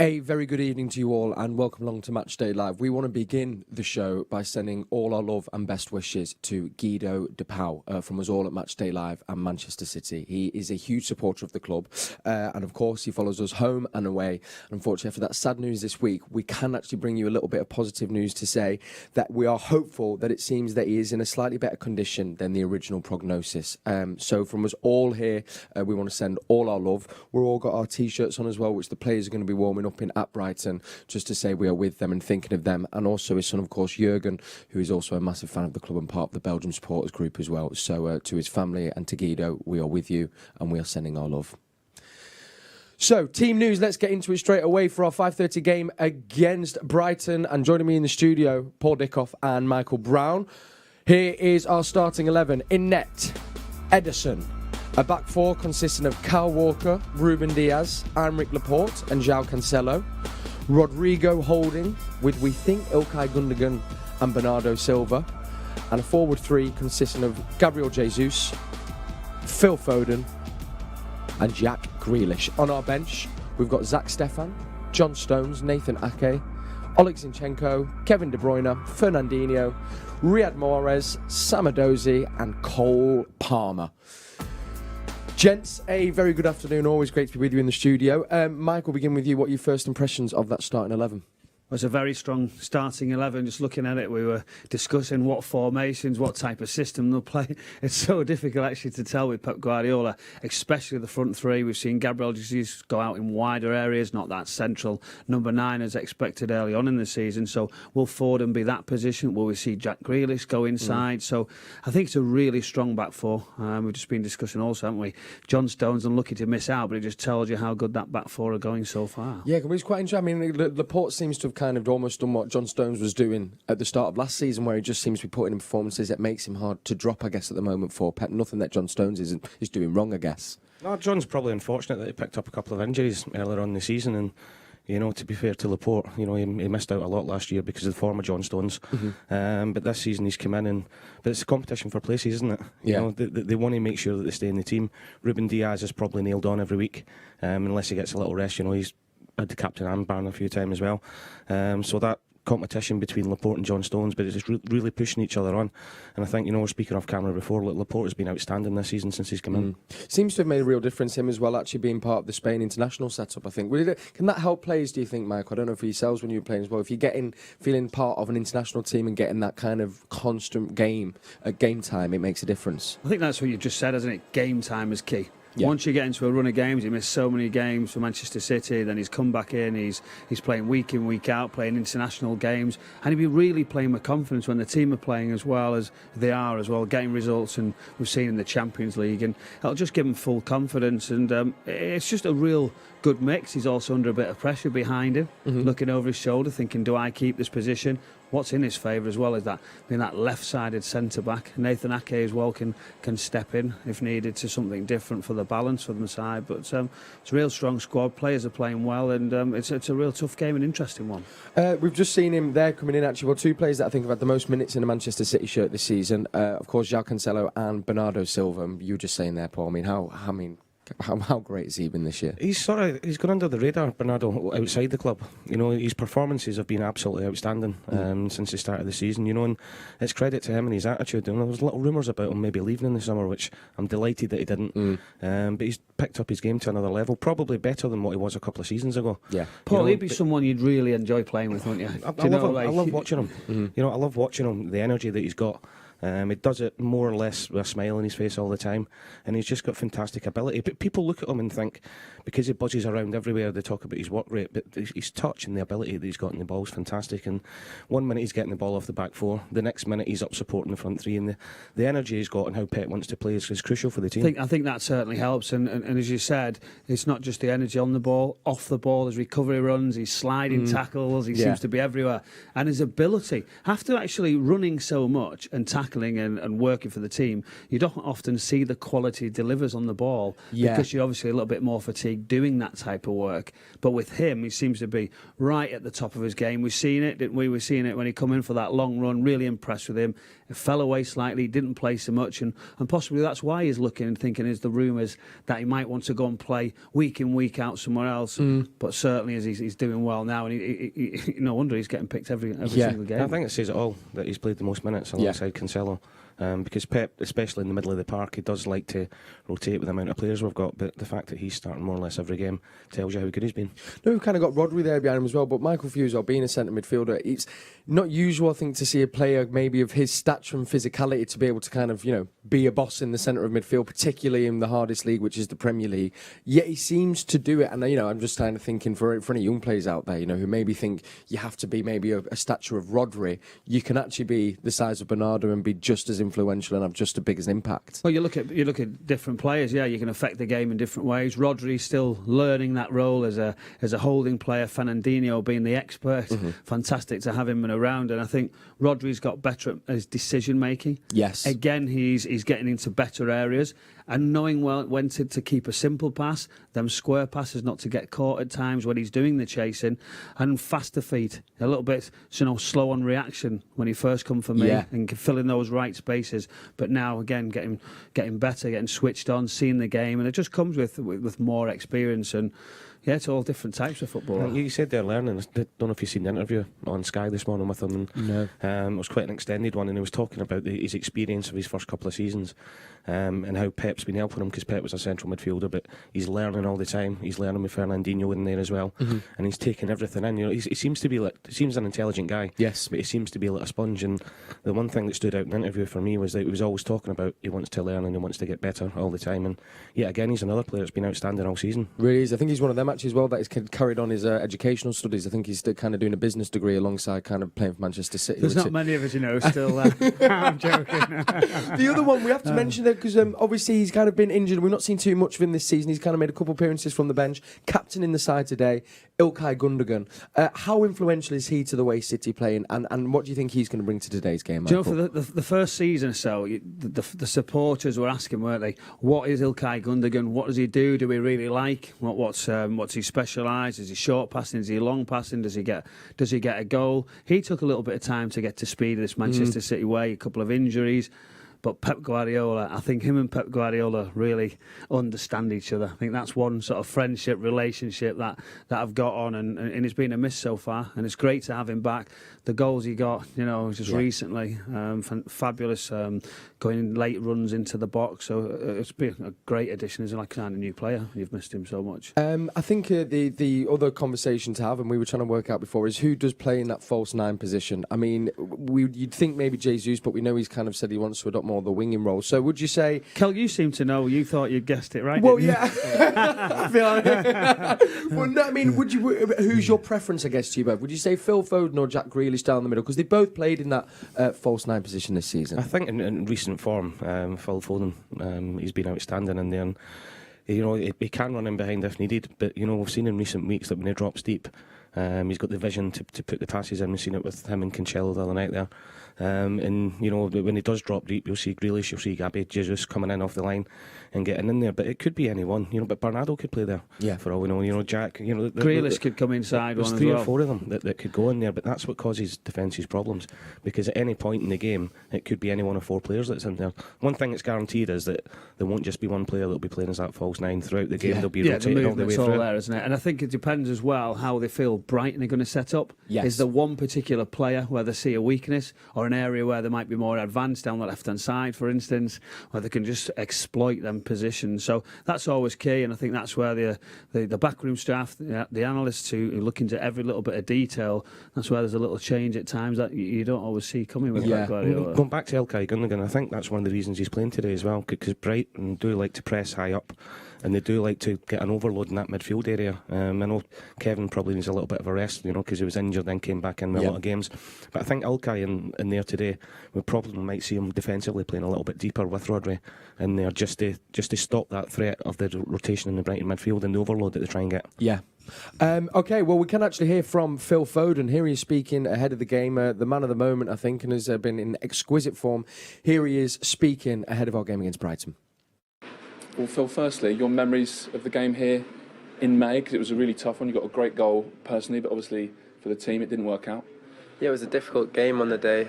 A very good evening to you all and welcome along to Matchday Live. We want to begin the show by sending all our love and best wishes to Guido De Pauw from us all at Matchday Live and Manchester City. He is a huge supporter of the club and of course he follows us home and away. Unfortunately for that sad news this week, we can actually bring you a little bit of positive news to say that we are hopeful that it seems that he is in a slightly better condition than the original prognosis. So from us all here, we want to send all our love. We've all got our t-shirts on as well, which the players are going to be warming up in at Brighton, just to say we are with them and thinking of them, and also his son, of course, Jurgen, who is also a massive fan of the club and part of the Belgium supporters group as well. So to his family and to Guido, we are with you and we are sending our love. So, team news, let's get into it straight away for our 5:30 game against Brighton. And joining me in the studio, Paul Dickov and Michael Brown. Here is our starting 11. In net, Ederson. A back four consisting of Kyle Walker, Ruben Diaz, Aymeric Laporte and João Cancelo. Rodrigo holding with, we think, Ilkay Gundogan and Bernardo Silva. And a forward three consisting of Gabriel Jesus, Phil Foden and Jack Grealish. On our bench, we've got Zach Stefan, John Stones, Nathan Ake, Oleg Zinchenko, Kevin De Bruyne, Fernandinho, Riyad Mahrez, Samadozi and Cole Palmer. Gents, a very good afternoon. Always great to be with you in the studio. Mike, we'll begin with you. What are your first impressions of that starting 11? It was a very strong starting 11. Just looking at it, we were discussing what formations, what type of system they'll play. It's so difficult actually to tell with Pep Guardiola, especially the front three. We've seen Gabriel Jesus go out in wider areas, not that central. Number 9 as expected early on in the season. So will Foden be that position? Will we see Jack Grealish go inside? So I think it's a really strong back four. We've just been discussing also, haven't we? John Stones unlucky to miss out, but it just tells you how good that back four are going so far. Yeah, it's quite interesting. I mean, Laporte seems to have kind of almost done what John Stones was doing at the start of last season, where he just seems to be putting in performances that makes him hard to drop, I guess, at the moment for Pep. Nothing that John Stones is doing wrong, I guess. No, John's probably unfortunate that he picked up a couple of injuries earlier on in the season, and to be fair to Laporte, he missed out a lot last year because of the form of John Stones. But this season he's come in, but it's a competition for places, isn't it? Yeah. They want to make sure that they stay in the team. Ruben Diaz is probably nailed on every week, unless he gets a little rest. He's had the captain armband a few times as well. So that competition between Laporte and John Stones, but it's just really pushing each other on. And I think, we're speaking off camera before, Laporte has been outstanding this season since he's come in. Seems to have made a real difference, him as well, actually being part of the Spain international setup, I think. Can that help players, do you think, Mike? I don't know for yourselves when you were playing as well. If you're feeling part of an international team and getting that kind of constant game at game time, it makes a difference. I think that's what you just said, isn't it? Game time is key. Yeah. Once you get into a run of games, he missed so many games for Manchester City, then he's come back in, he's playing week in, week out, playing international games, and he'll be really playing with confidence when the team are playing as well as they are as well, getting results, and we've seen in the Champions League, and it'll just give him full confidence, and it's just a real good mix. He's also under a bit of pressure behind him, looking over his shoulder, thinking, do I keep this position? What's in his favour as well is that being that left-sided centre-back. Nathan Ake as well can step in if needed to something different for the balance for the side. But it's a real strong squad. Players are playing well, and it's a real tough game and interesting one. We've just seen him there coming in, actually. Well, two players that I think have had the most minutes in a Manchester City shirt this season. Of course, João Cancelo and Bernardo Silva. You were just saying there, Paul. How great has he been this year? He's gone under the radar, Bernardo, outside the club. His performances have been absolutely outstanding since the start of the season. And it's credit to him and his attitude. There was little rumours about him maybe leaving in the summer, which I'm delighted that he didn't. But he's picked up his game to another level, probably better than what he was a couple of seasons ago. Yeah, Paul, he'd be someone you'd really enjoy playing with, wouldn't you? I love watching him. I love watching him. The energy that he's got. He does it more or less with a smile on his face all the time, and he's just got fantastic ability. But people look at him and think, because he buzzes around everywhere, they talk about his work rate, but his touch and the ability that he's got in the ball is fantastic. And one minute he's getting the ball off the back four, the next minute he's up supporting the front three, and the energy he's got and how Pep wants to play is crucial for the team. I think that certainly helps, and as you said, it's not just the energy on the ball, off the ball, his recovery runs, his sliding tackles, he seems to be everywhere, and his ability, after actually running so much and tackling and working for the team, you don't often see the quality he delivers on the ball because you're obviously a little bit more fatigued doing that type of work. But with him, he seems to be right at the top of his game. We've seen it, didn't we? We've seen it when he come in for that long run. Really impressed with him. fell away slightly, didn't play so much, and possibly that's why he's looking and thinking is the rumours that he might want to go and play week in, week out somewhere else. But certainly as he's doing well now, and he no wonder he's getting picked every single game. I think it says it all that he's played the most minutes alongside Cancelo. Because Pep, especially in the middle of the park, he does like to rotate with the amount of players we've got, but the fact that he's starting more or less every game tells you how good he's been. No, we've kind of got Rodri there behind him as well, but Michael Fusel, being a centre midfielder, it's not usual, I think, to see a player maybe of his stature and physicality to be able to kind of, be a boss in the centre of midfield, particularly in the hardest league, which is the Premier League. Yet he seems to do it, and, I'm just kind of thinking for any young players out there, who maybe think you have to be maybe a stature of Rodri, you can actually be the size of Bernardo and be just as influential and have just as big an impact. Well, you look at different players. Yeah, you can affect the game in different ways. Rodri's still learning that role as a holding player. Fernandinho being the expert. Fantastic to have him around. And I think Rodri's got better at his decision making. Yes. Again, he's getting into better areas and knowing when to keep a simple pass, them square passes, not to get caught at times when he's doing the chasing, and faster feet, a little bit slow on reaction when he first come for me, and filling those right spaces. But now again, getting better, getting switched on, seeing the game, and it just comes with more experience. And yeah, it's all different types of football. You said they're learning. I don't know if you've seen the interview on Sky this morning with him. No. It was quite an extended one, and he was talking about his experience of his first couple of seasons, and how Pep's been helping him, because Pep was a central midfielder, but he's learning all the time. He's learning with Fernandinho in there as well, and he's taking everything in. He seems to be seems an intelligent guy. Yes, but he seems to be like a sponge. And the one thing that stood out in the interview for me was that he was always talking about he wants to learn and he wants to get better all the time. And yeah, again, he's another player that's been outstanding all season. Really is. I think he's one of them actually as well that he's carried on his educational studies. I think he's still kind of doing a business degree alongside kind of playing for Manchester City. There's not many of us, still. I'm joking. The other one we have to mention there, because obviously he's kind of been injured. We've not seen too much of him this season. He's kind of made a couple of appearances from the bench. Captain in the side today, Ilkay Gundogan. How influential is he to the way City playing, and what do you think he's going to bring to today's game, Michael? Do you know, for the first season or so, the supporters were asking, weren't they, what is Ilkay Gundogan? What does he do? Do we really like? What's he specialise? Is he short passing? Is he long passing? Does he get a goal? He took a little bit of time to get to speed of this Manchester City way, a couple of injuries. But Pep Guardiola, I think him and Pep Guardiola really understand each other. I think that's one sort of friendship, relationship that I've got on, and it's been a miss so far. And it's great to have him back. The goals he got, just recently, fabulous, going in late runs into the box. So it's been a great addition. He's like kind of new player. You've missed him so much. I think the other conversation to have, and we were trying to work out before, is who does play in that false nine position. I mean, you'd think maybe Jesus, but we know he's kind of said he wants to adopt more of the winging role. So would you say... Kel, you seem to know. You thought you'd guessed it right, well, didn't I feel like... Well, no, I mean, who's your preference, I guess, to you both? Would you say Phil Foden or Jack Grealish down the middle? Because they both played in that false nine position this season. I think in recent form, Phil Foden, he's been outstanding in there. And, he can run in behind if needed, but, we've seen in recent weeks that when he drops deep, he's got the vision to put the passes in. We've seen it with him and Cancelo the other night there. And when he does drop deep, you'll see Grealish, you'll see Gabriel Jesus coming in off the line and getting in there. But it could be anyone, but Bernardo could play there. Yeah, for all we know. Jack, Grealish could come inside. There's three or four of them that could go in there. But that's what causes defences problems, because at any point in the game, it could be any one of four players that's in there. One thing that's guaranteed is that there won't just be one player that'll be playing as that false nine throughout the game. They'll be rotating all the way through. There, isn't it? And I think it depends as well how they feel Brighton are going to set up. Yes. Is there one particular player where they see a weakness, or an area where they might be more advanced down the left-hand side, for instance, where they can just exploit them positions? So that's always key, and I think that's where the backroom staff, the analysts who look into every little bit of detail, that's where there's a little change at times that you don't always see coming with Pep Guardiola. Going back to Ilkay Gundogan, I think that's one of the reasons he's playing today as well, because Brighton do like to press high up, and they do like to get an overload in that midfield area. I know Kevin probably needs a little bit of a rest, because he was injured, then came back in with a lot of games. But I think Ilkay in there today, we probably might see him defensively playing a little bit deeper with Rodri in there, just to stop that threat of the rotation in the Brighton midfield and the overload that they try and get. Yeah. Okay, well, we can actually hear from Phil Foden. Here he is speaking ahead of the game, the man of the moment, I think, and has been in exquisite form. Here he is speaking ahead of our game against Brighton. Well, Phil, firstly, your memories of the game here in May, because it was a really tough one. You got a great goal personally, but obviously for the team it didn't work out. Yeah, it was a difficult game on the day.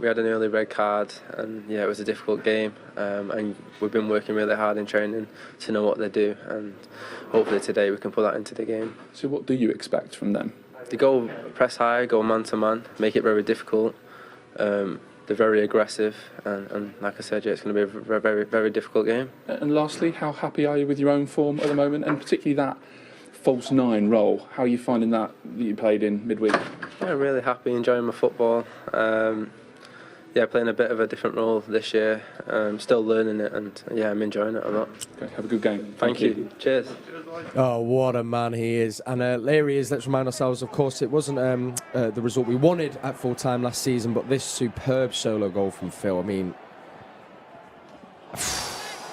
We had an early red card, and yeah, it was a difficult game. And we've been working really hard in training to know what they do, and hopefully today we can put that into the game. So what do you expect from them? They go press high, go man to man, make it very difficult. They're very aggressive, and like I said, yeah, it's going to be a very, very difficult game. And lastly, how happy are you with your own form at the moment, and particularly that false nine role? How are you finding that you played in midweek? Yeah, I'm really happy, enjoying my football. Yeah, playing a bit of a different role this year. Still learning it, and yeah, I'm enjoying it a lot. Okay, have a good game. Thank you. Cheers. Oh, what a man he is. And there he is. Let's remind ourselves, of course, it wasn't the result we wanted at full time last season, but this superb solo goal from Phil. I mean,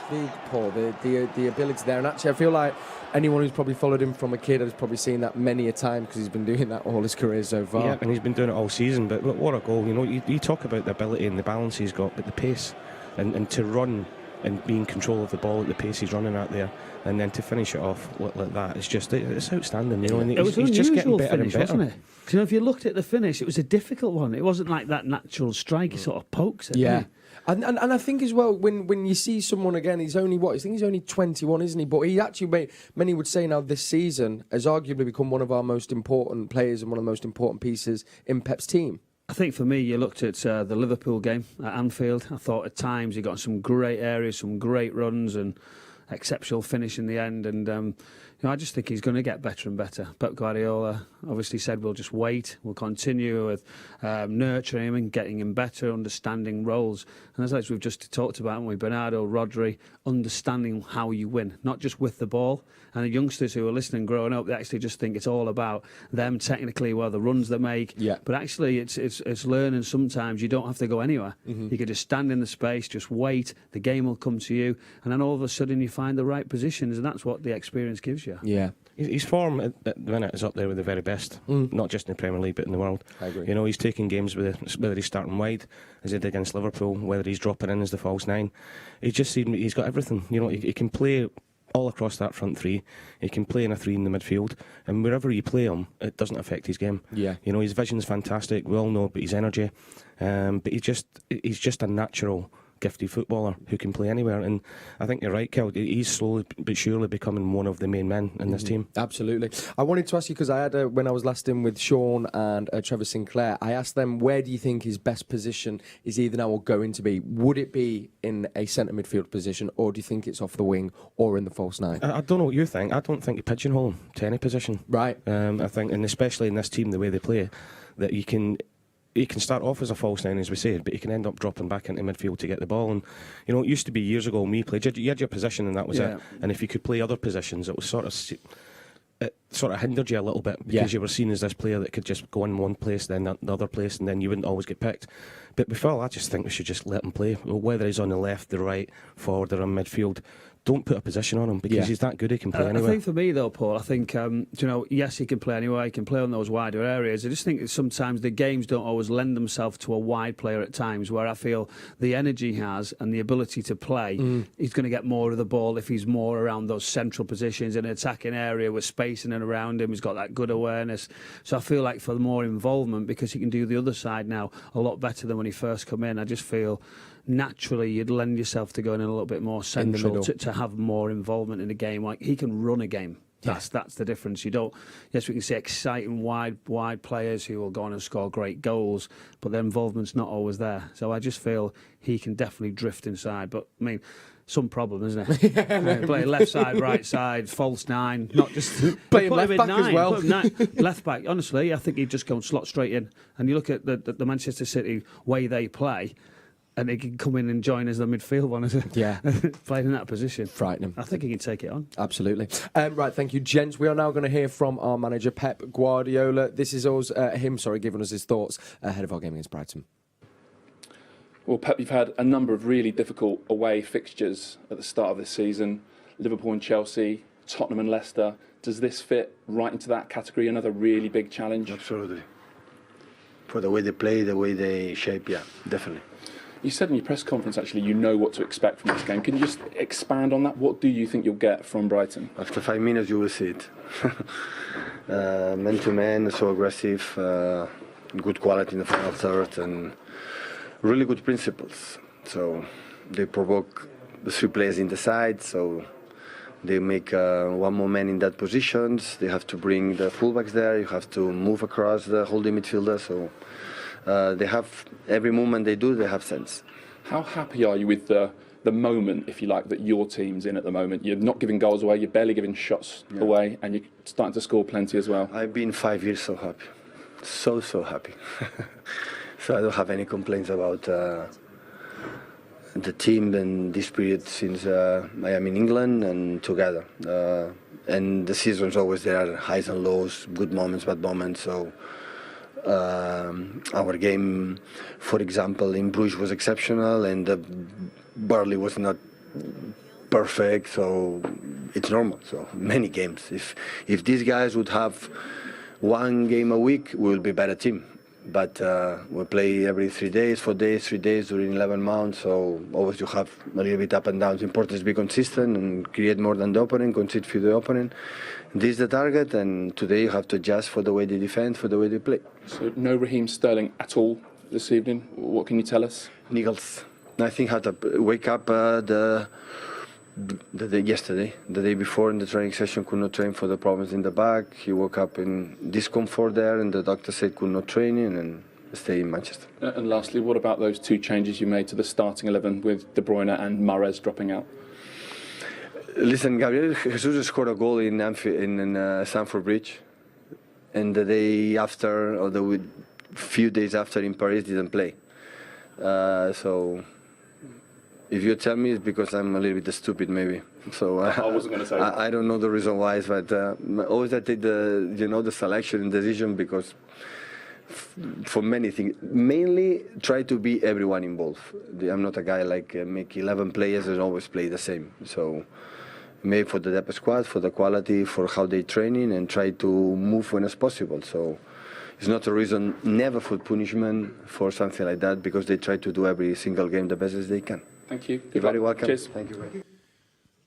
the ability there. And actually, I feel like anyone who's probably followed him from a kid has probably seen that many a time, because he's been doing that all his career so far. Yeah, and he's been doing it all season. But look, what a goal. You know, you talk about the ability and the balance he's got, but the pace and to run and be in control of the ball at the pace he's running at there, and then to finish it off like that, it's outstanding. You know, and he's just getting better finish, and better. wasn't it? 'Cause, you know, if you looked at the finish, it was a difficult one. It wasn't like that natural strike. He sort of pokes it. Yeah. And I think as well, when you see someone again, he's only I think he's only 21, isn't he? But he actually, many would say now this season, has arguably become one of our most important players and one of the most important pieces in Pep's team. I think for me, you looked at the Liverpool game at Anfield. I thought at times he got some great areas, some great runs, and exceptional finish in the end. And you know, I just think he's going to get better and better. Pep Guardiola obviously said we'll just wait, we'll continue with nurturing him and getting him better, understanding roles. And as we've just talked about, haven't we? Bernardo, Rodri, understanding how you win, not just with the ball. And the youngsters who are listening growing up, they actually just think it's all about them technically, well, the runs they make. Yeah. But actually, it's learning sometimes you don't have to go anywhere. You could just stand in the space, just wait, the game will come to you, and then all of a sudden you find the right positions, and that's what the experience gives you. Yeah. His form at the minute is up there with the very best, not just in the Premier League but in the world. I agree. You know, he's taking games whether he's starting wide as he did against Liverpool, whether he's dropping in as the false nine. He's got everything. You know, he can play all across that front three. He can play in a three in the midfield, and wherever you play him, it doesn't affect his game. Yeah. You know, his vision's fantastic. We all know, but his energy, but he's just a natural, gifted footballer who can play anywhere. And I think you're right, Kel. He's slowly but surely becoming one of the main men in this team. Absolutely. I wanted to ask you, because I had when I was last in with Sean and Trevor Sinclair, I asked them, where do you think his best position is either now or going to be? Would it be in a centre midfield position, or do you think it's off the wing or in the false nine? I don't know what you think. I don't think you pigeonhole him to any position. Right. I think, and especially in this team, the way they play, that he can start off as a false nine, as we said, but he can end up dropping back into midfield to get the ball. And you know, it used to be years ago when we played, you had your position and that was it. And if you could play other positions, it was sort of hindered you a little bit, because you were seen as this player that could just go in one place, then the other place, and then you wouldn't always get picked. But with Phil, I just think we should just let him play, whether he's on the left, the right, forward, or in midfield. Don't put a position on him, because he's that good, he can play anywhere. I think for me though, Paul, I think you know, yes, he can play anywhere, he can play on those wider areas. I just think that sometimes the games don't always lend themselves to a wide player at times, where I feel the energy he has and the ability to play, he's going to get more of the ball if he's more around those central positions in an attacking area with space in and around him. He's got that good awareness. So I feel like for more involvement, because he can do the other side now a lot better than when he first come in, I just feel naturally you'd lend yourself to going in a little bit more central to have more involvement in the game. Like, he can run a game. That's the difference. You don't. Yes, we can see exciting wide players who will go on and score great goals, but their involvement's not always there. So I just feel he can definitely drift inside. But I mean, some problem, isn't it? Play left side, right side, false nine, not just play left back as well. Left back. Honestly, I think he'd just go and slot straight in. And you look at the Manchester City way they play, and he can come in and join as the midfield one, playing in that position. Frightening. I think he can take it on. Absolutely. Right, thank you, gents. We are now going to hear from our manager, Pep Guardiola. This is him giving us his thoughts ahead of our game against Brighton. Well, Pep, you've had a number of really difficult away fixtures at the start of this season. Liverpool and Chelsea, Tottenham and Leicester. Does this fit right into that category? Another really big challenge? Absolutely. For the way they play, the way they shape, yeah, definitely. You said in your press conference, actually, you know what to expect from this game. Can you just expand on that? What do you think you'll get from Brighton? After 5 minutes, you will see it. Man to man, so aggressive, good quality in the final third, and really good principles. So they provoke the 3 players in the side, so they make one more man in that positions. They have to bring the fullbacks there. You have to move across the holding midfielder. So they have, every movement they do, they have sense. How happy are you with the moment, if you like, that your team's in at the moment? You're not giving goals away, you're barely giving shots away, and you're starting to score plenty as well. I've been 5 years so happy. So happy. So I don't have any complaints about the team and this period since I am in England and together. And the season's always there, highs and lows, good moments, bad moments. So our game, for example, in Bruges was exceptional, and Burnley was not perfect, so it's normal. So many games. If these guys would have one game a week, we will be a better team. But we play every 3 days, 4 days, 3 days during 11 months, so always you have a little bit up and down. It's important to be consistent and create more than the opponent, concede for the opponent. This is the target, and today you have to adjust for the way they defend, for the way they play. So no Raheem Sterling at all this evening. What can you tell us? Nichols, I think, had to wake up the day before in the training session, could not train for the problems in the back. He woke up in discomfort there, and the doctor said could not train in and stay in Manchester. And lastly, what about those 2 changes you made to the starting 11 with Bruyne and Mahrez dropping out? Listen, Gabriel Jesus scored a goal in Stamford Bridge, and the day after, or the few days after in Paris, didn't play. So if you tell me, it's because I'm a little bit stupid, maybe. So I wasn't going to say that. I don't know the reason why, but always I take the selection and decision because for many things, mainly try to be everyone involved. I'm not a guy like make 11 players and always play the same. So maybe for the depth squad, for the quality, for how they training, and try to move when it's possible. So it's not a reason never for punishment for something like that, because they try to do every single game the best as they can. Thank you. You're very welcome. Cheers. Thank you.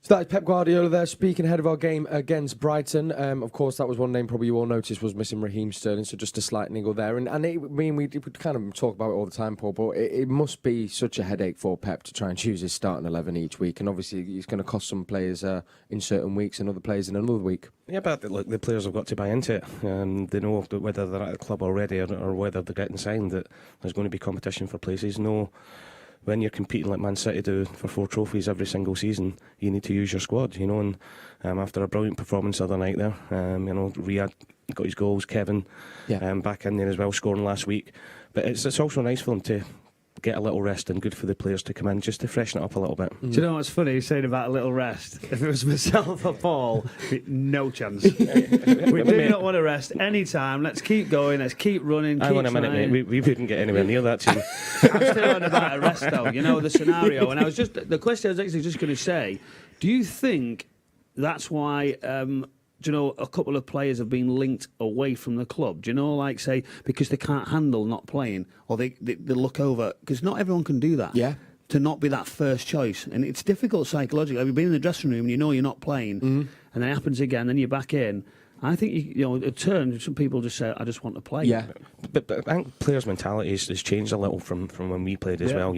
So that is Pep Guardiola there speaking ahead of our game against Brighton. Of course, that was one name probably you all noticed was missing Raheem Sterling, so just a slight niggle there. We kind of talk about it all the time, Paul, but it must be such a headache for Pep to try and choose his starting 11 each week, and obviously he's going to cost some players in certain weeks and other players in another week. Yeah, but look, the players have got to buy into it. They know that whether they're at the club already or whether they're getting signed, that there's going to be competition for places. When you're competing like Man City do for 4 trophies every single season, you need to use your squad, and after a brilliant performance the other night there, Riyad got his goals, Kevin back in there as well, scoring last week. But it's also nice for them to get a little rest, and good for the players to come in just to freshen it up a little bit. Do you know what's funny, saying about a little rest? If it was myself or Paul, no chance. We do not want to rest any time. Let's keep going, let's keep running, Hang on a minute, mate. We wouldn't get anywhere near that team. I'm still on about a rest though, the scenario. And the question I was actually just going to say, do you think that's why a couple of players have been linked away from the club? Like say because they can't handle not playing, or they look over, because not everyone can do that. Yeah. To not be that first choice, and it's difficult psychologically. You've been in the dressing room, and you're not playing, and then it happens again, then you're back in. I think a turn. Some people just say, "I just want to play." Yeah, but I think players' mentality has changed a little from when we played as well.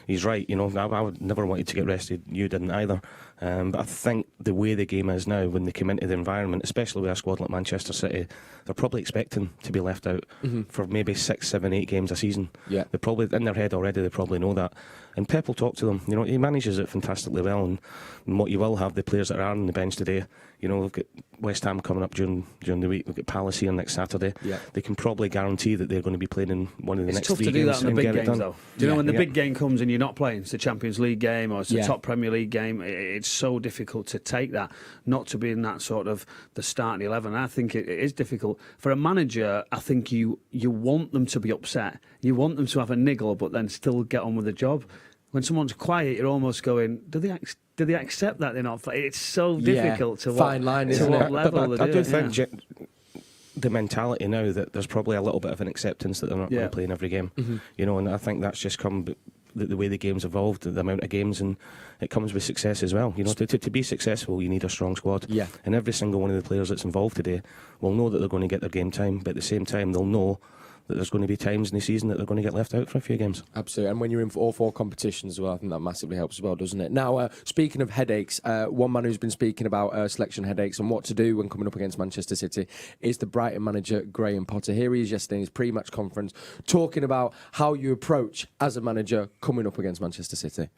He's right. I would never wanted to get rested. You didn't either. But I think the way the game is now, when they come into the environment, especially with a squad like Manchester City, they're probably expecting to be left out for maybe 6, 7, 8 games a season. Yeah, they're probably in their head already. They probably know that. And Pep will talk to them. He manages it fantastically well. And what you will have, the players that are on the bench today, we've got West Ham coming up during the week. We've got Palace here next Saturday. Yeah. They can probably guarantee that they're going to be playing in one of the next 3 games. It's tough to do that in the big games, though. Do you know when the Yeah. big game comes and you're not playing? It's the Champions League game or it's the Yeah. top Premier League game. It's so difficult to take that, not to be in that sort of the starting 11. I think it is difficult. For a manager, I think you want them to be upset. You want them to have a niggle, but then still get on with the job. When someone's quiet, you're almost going, do they accept that they're not playing? It's so difficult to fine line, to isn't what it? level But I they do do. think the mentality now that there's probably a little bit of an acceptance that they're not going to play in every game. And I think that's just come the way the game's evolved, the amount of games, and it comes with success as well. To be successful, you need a strong squad. Yeah. And every single one of the players that's involved today will know that they're going to get their game time, but at the same time, they'll know that there's going to be times in the season that they're going to get left out for a few games. Absolutely, and when you're in all four competitions as well, I think that massively helps as well, doesn't it? Now, speaking of headaches, one man who's been speaking about selection headaches and what to do when coming up against Manchester City is the Brighton manager, Graham Potter. Here he is yesterday in his pre-match conference talking about how you approach as a manager coming up against Manchester City.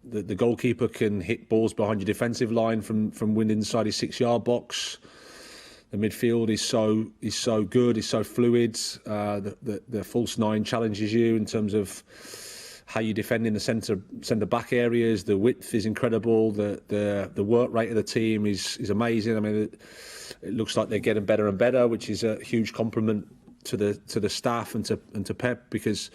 The goalkeeper can hit balls behind your defensive line from within inside his 6-yard box. The midfield is so good, is so fluid. The false nine challenges you in terms of how you defend in the centre back areas. The width is incredible. The work rate of the team is amazing. I mean, it looks like they're getting better and better, which is a huge compliment to the staff and to Pep, because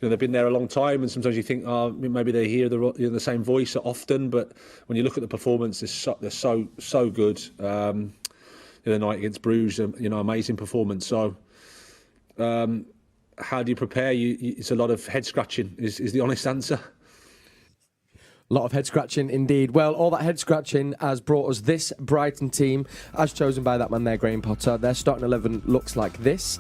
they've been there a long time, and sometimes you think, maybe they hear the same voice often, but when you look at the performance, they're so good. The other night against Bruges, amazing performance. So, how do you prepare? It's a lot of head scratching. Is the honest answer. A lot of head scratching indeed. Well, all that head scratching has brought us this Brighton team, as chosen by that man there, Graham Potter. Their starting 11 looks like this.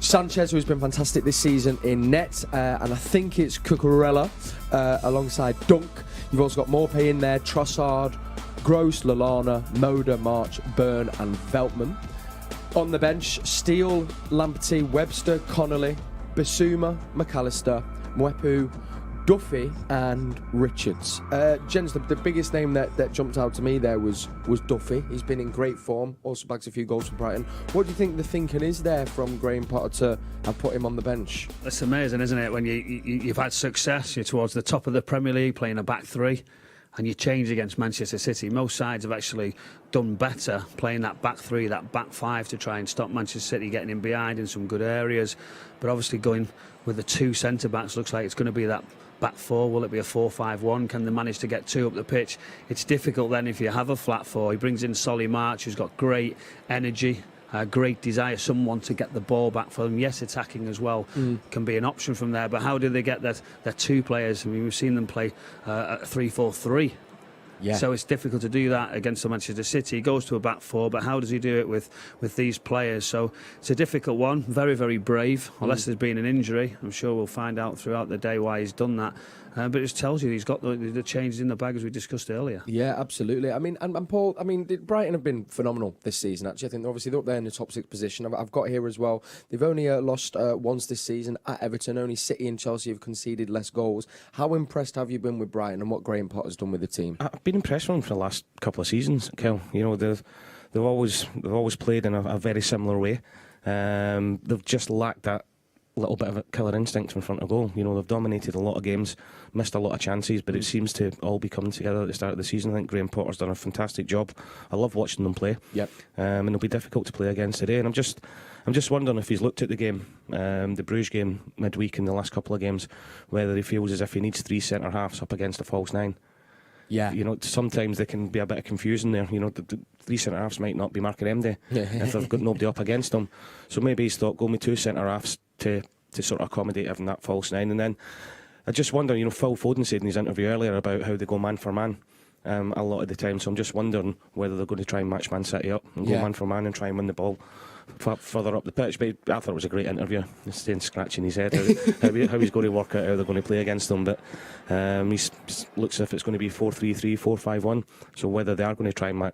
Sanchez, who's been fantastic this season in net, and I think it's Cucurella alongside Dunk. You've also got Maupay in there, Trossard, Gross, Lallana, Moda, March, Byrne and Veltman. On the bench, Steele, Lamptey, Webster, Connolly, Bissouma, McAllister, Mwepu, Duffy and Richards. Jens, the biggest name that jumped out to me there was Duffy. He's been in great form, also bags a few goals for Brighton. What do you think the thinking is there from Graham Potter to have put him on the bench? It's amazing, isn't it, when you've had success, you're towards the top of the Premier League playing a back three, and you change against Manchester City. Most sides have actually done better playing that back three, that back five, to try and stop Manchester City getting in behind in some good areas. But obviously going with the two centre-backs looks like it's going to be that back four. Will it be a 4-5-1? Can they manage to get two up the pitch? It's difficult then if you have a flat four. He brings in Solly March, who's got great energy, great desire, someone to get the ball back for them. Yes, attacking as well can be an option from there, but how do they get their two players? I mean, we've seen them play a 3-4-3. Yeah. So it's difficult to do that against the Manchester City. He goes to a back four, but how does he do it with these players? So it's a difficult one. Very, very brave, unless there's been an injury. I'm sure we'll find out throughout the day why he's done that. But it just tells you he's got the changes in the bag, as we discussed earlier. Yeah, absolutely. I mean, and Paul, I mean, Brighton have been phenomenal this season, actually. I think they're up there in the top 6 position. I've got here as well, they've only lost once this season at Everton. Only City and Chelsea have conceded less goals. How impressed have you been with Brighton and what Graham Potter's done with the team? I've been impressed with them for the last couple of seasons, Kel. They've always played in a very similar way. They've just lacked that little bit of a killer instinct in front of goal. They've dominated a lot of games, missed a lot of chances, but it seems to all be coming together at the start of the season. I think Graham Potter's done a fantastic job. I love watching them play. Yep. And it'll be difficult to play against today. And I'm just wondering if he's looked at the game, the Bruges game midweek in the last couple of games, whether he feels as if he needs 3 centre halves up against a false 9. Yeah. Sometimes they can be a bit of confusion there. The 3 centre halves might not be marking MD if they've got nobody up against them. So maybe he's thought, go with 2 centre halves to sort of accommodate having that false 9. And then I just wonder, Phil Foden said in his interview earlier about how they go man for man a lot of the time. So I'm just wondering whether they're going to try and match Man City up and go man for man and try and win the ball further up the pitch. But I thought it was a great interview. He's staying scratching his head how he's going to work out how they're going to play against them. But he looks as if it's going to be 4-3-3, 4-5-1. So whether they are going to try and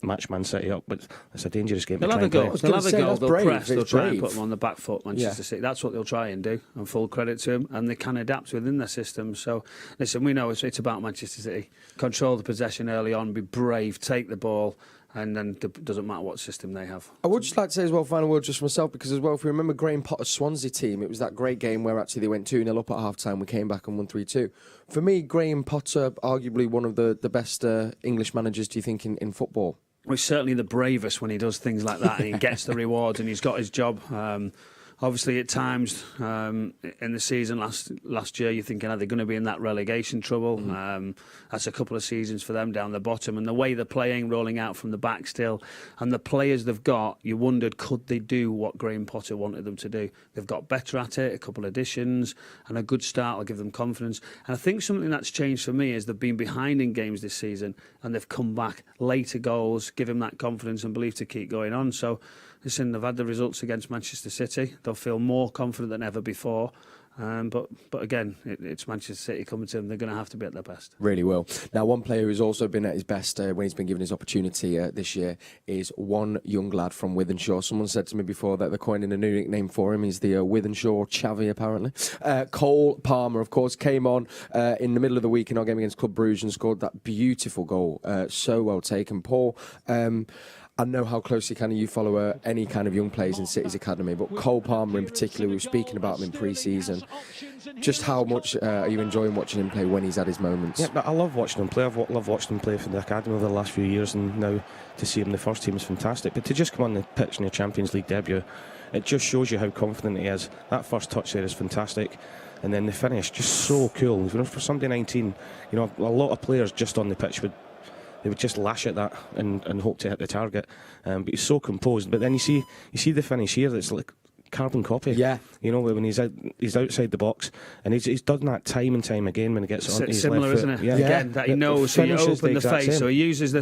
match Man City up, but it's a dangerous game. They'll have a go. They'll press. They'll try and put them on the back foot, Manchester City. That's what they'll try and do, and full credit to them. And they can adapt within their system. So, listen, we know it's about Manchester City. Control the possession early on, be brave, take the ball, and then it doesn't matter what system they have. I would just like to say as well, final word just for myself, because as well, if you remember Graham Potter's Swansea team, it was that great game where actually they went 2-0 up at half-time, we came back and won 3-2. For me, Graham Potter, arguably one of the best English managers, do you think, in football? Well, he's certainly the bravest when he does things like that, and he gets the rewards, and he's got his job. Obviously, at times in the season last year, you're thinking, are they going to be in that relegation trouble? That's a couple of seasons for them down the bottom. And the way they're playing, rolling out from the back still, and the players they've got, you wondered, could they do what Graham Potter wanted them to do? They've got better at it, a couple of additions, and a good start will give them confidence. And I think something that's changed for me is they've been behind in games this season, and they've come back, later goals, give him that confidence and belief to keep going on. So listen, they've had the results against Manchester City. They'll feel more confident than ever before. But again, it's Manchester City coming to them. They're going to have to be at their best. Really will. Now, one player who's also been at his best when he's been given his opportunity this year is one young lad from Wythenshawe. Someone said to me before that they're coining a new nickname for him. He's the Wythenshawe Chavy, apparently. Cole Palmer, of course, came on in the middle of the week in our game against Club Brugge and scored that beautiful goal. So well taken. Paul, I know how closely kind of you follow any kind of young players in City's academy, but Cole Palmer in particular, we were speaking about him in pre-season. Just how much are you enjoying watching him play when he's had his moments? Yeah, but I love watching him play. I've loved watching him play for the academy over the last few years, and now to see him in the first team is fantastic. But to just come on the pitch in the Champions League debut, it just shows you how confident he is. That first touch there is fantastic. And then the finish, just so cool. For somebody 19, a lot of players just on the pitch would just lash at that and hope to hit the target. But he's so composed. But then you see the finish here that's like carbon copy. Yeah. When he's outside the box, and he's done that time and time again when he gets on his similar, left isn't foot. it? Yeah. Again, that he knows. So you open the face. Same. So he uses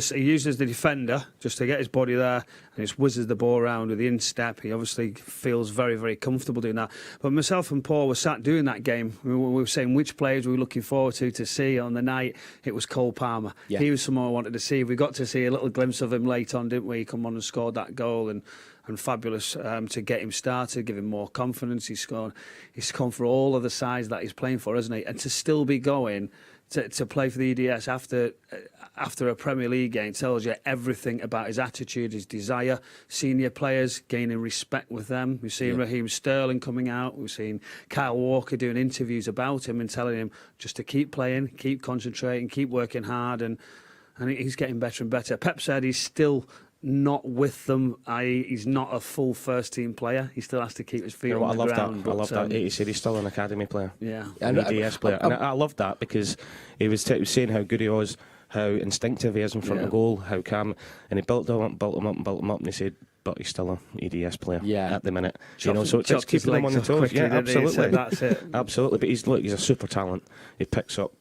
the defender just to get his body there, and just whizzes the ball around with the instep. He obviously feels very, very comfortable doing that. But myself and Paul were sat doing that game. We were saying which players we were looking forward to see on the night. It was Cole Palmer. Yeah. He was someone I wanted to see. We got to see a little glimpse of him late on, didn't we? He come on and scored that goal, and fabulous to get him started, give him more confidence. He's come for all of the sides that he's playing for, isn't he? And to still be going to play for the EDS after a Premier League game tells you everything about his attitude, his desire. Senior players gaining respect with them. We've seen Raheem Sterling coming out. We've seen Kyle Walker doing interviews about him and telling him just to keep playing, keep concentrating, keep working hard, and he's getting better and better. Pep said he's still not with them, i.e. he's not a full first team player. He still has to keep his feet on the ground. I love that. He said he's still an academy player. Yeah. An EDS player. And I love that because he was saying how good he was, how instinctive he is in front of goal, how calm, and he built him up, and he said, but he's still an EDS player at the minute. So it's keeping him on the toes. Yeah, absolutely. That's it. Absolutely. But he's a super talent. He picks up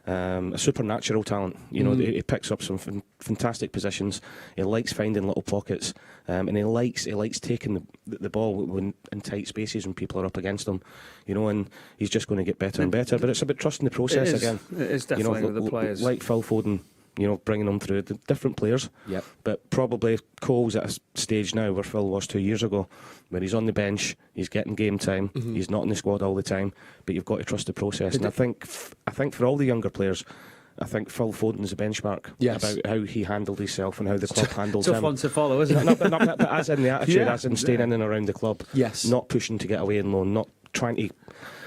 a supernatural talent. He picks up some fantastic positions. He likes finding little pockets, and he likes taking the ball in tight spaces when people are up against him. And he's just going to get better and better. But it's about trusting the process again. It is definitely with the players. Like Phil Foden, bringing them through. The different players. Yep. But probably Cole's at a stage now where Phil was 2 years ago, where he's on the bench, he's getting game time, he's not in the squad all the time, but you've got to trust the process. And I think for all the younger players, I think Phil Foden's a benchmark about how he handled himself and how the club handled him. Tough one to follow, isn't it? But as in the attitude, as in staying in and around the club, not pushing to get away and loan, not trying to...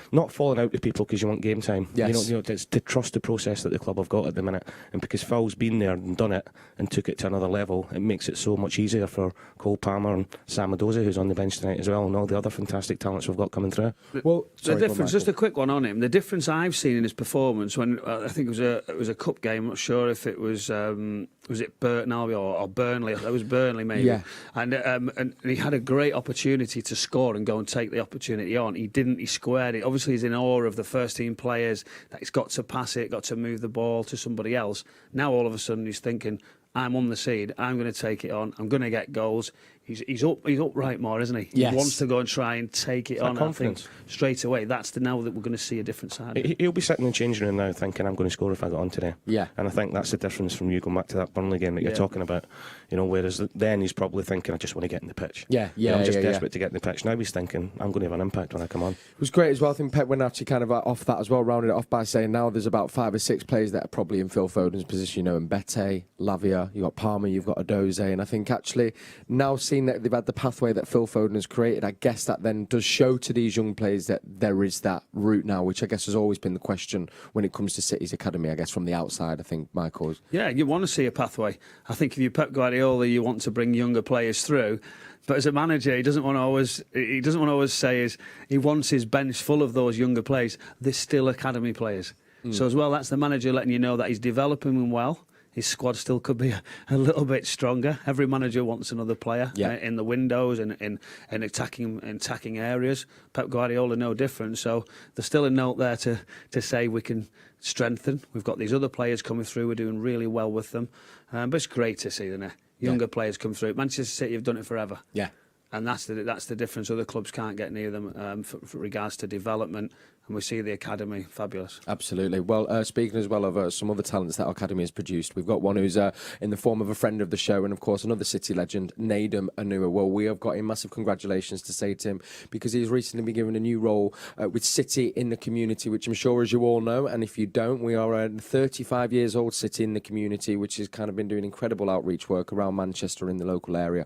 Not falling out with people because you want game time. Yes. It's to trust the process that the club have got at the minute. And because Phil's been there and done it and took it to another level, it makes it so much easier for Cole Palmer and Sam Adoza, who's on the bench tonight as well, and all the other fantastic talents we've got coming through. Well, the difference, just a quick one on him. The difference I've seen in his performance when I think it was a cup game. I'm not sure if it was it Burton Albion or Burnley. It was Burnley maybe. Yeah. And he had a great opportunity to score and go and take the opportunity on. He didn't. He squared it. Obviously, he's in awe of the first team players that he's got to pass it, got to move the ball to somebody else. Now all of a sudden he's thinking, I'm on the seed, I'm going to take it on, I'm going to get goals. He's upright more, isn't he? Yes. He wants to go and try and take it on. Confidence. I think straight away. That's now that we're going to see a different side. He'll be sitting in the changing room now thinking, I'm going to score if I got on today. Yeah. And I think that's the difference from you going back to that Burnley game that you're talking about. Whereas then he's probably thinking, I just want to get in the pitch. Yeah. I'm just desperate to get in the pitch. Now he's thinking, I'm going to have an impact when I come on. It was great as well. I think Pep went actually kind of off that as well, rounded it off by saying now there's about 5 or 6 players that are probably in Phil Foden's position. Mbete, Lavia, you've got Palmer, you've got Adoze, and I think actually now seeing that they've had the pathway that Phil Foden has created, I guess that then does show to these young players that there is that route now, which I guess has always been the question when it comes to City's academy, I guess, from the outside, I think, Michael. Yeah, you want to see a pathway. I think if you're Pep Guardiola, you want to bring younger players through. But as a manager, he doesn't want to always say he wants his bench full of those younger players. They're still academy players. So as well, that's the manager letting you know that he's developing them well. His squad still could be a little bit stronger. Every manager wants another player in the windows and in attacking areas. Pep Guardiola no different. So there's still a note there to say we can strengthen. We've got these other players coming through. We're doing really well with them. But it's great to see the younger players come through. Manchester City have done it forever. Yeah. And that's the difference. Other clubs can't get near them for regards to development. And we see the academy, fabulous. Absolutely. Well, speaking as well of some other talents that our academy has produced, we've got one who's in the form of a friend of the show and, of course, another City legend, Nedum Onuoha. Well, we have got a massive congratulations to say to him because he's recently been given a new role with City in the community, which I'm sure, as you all know, and if you don't, we are a 35 years old City in the community, which has kind of been doing incredible outreach work around Manchester in the local area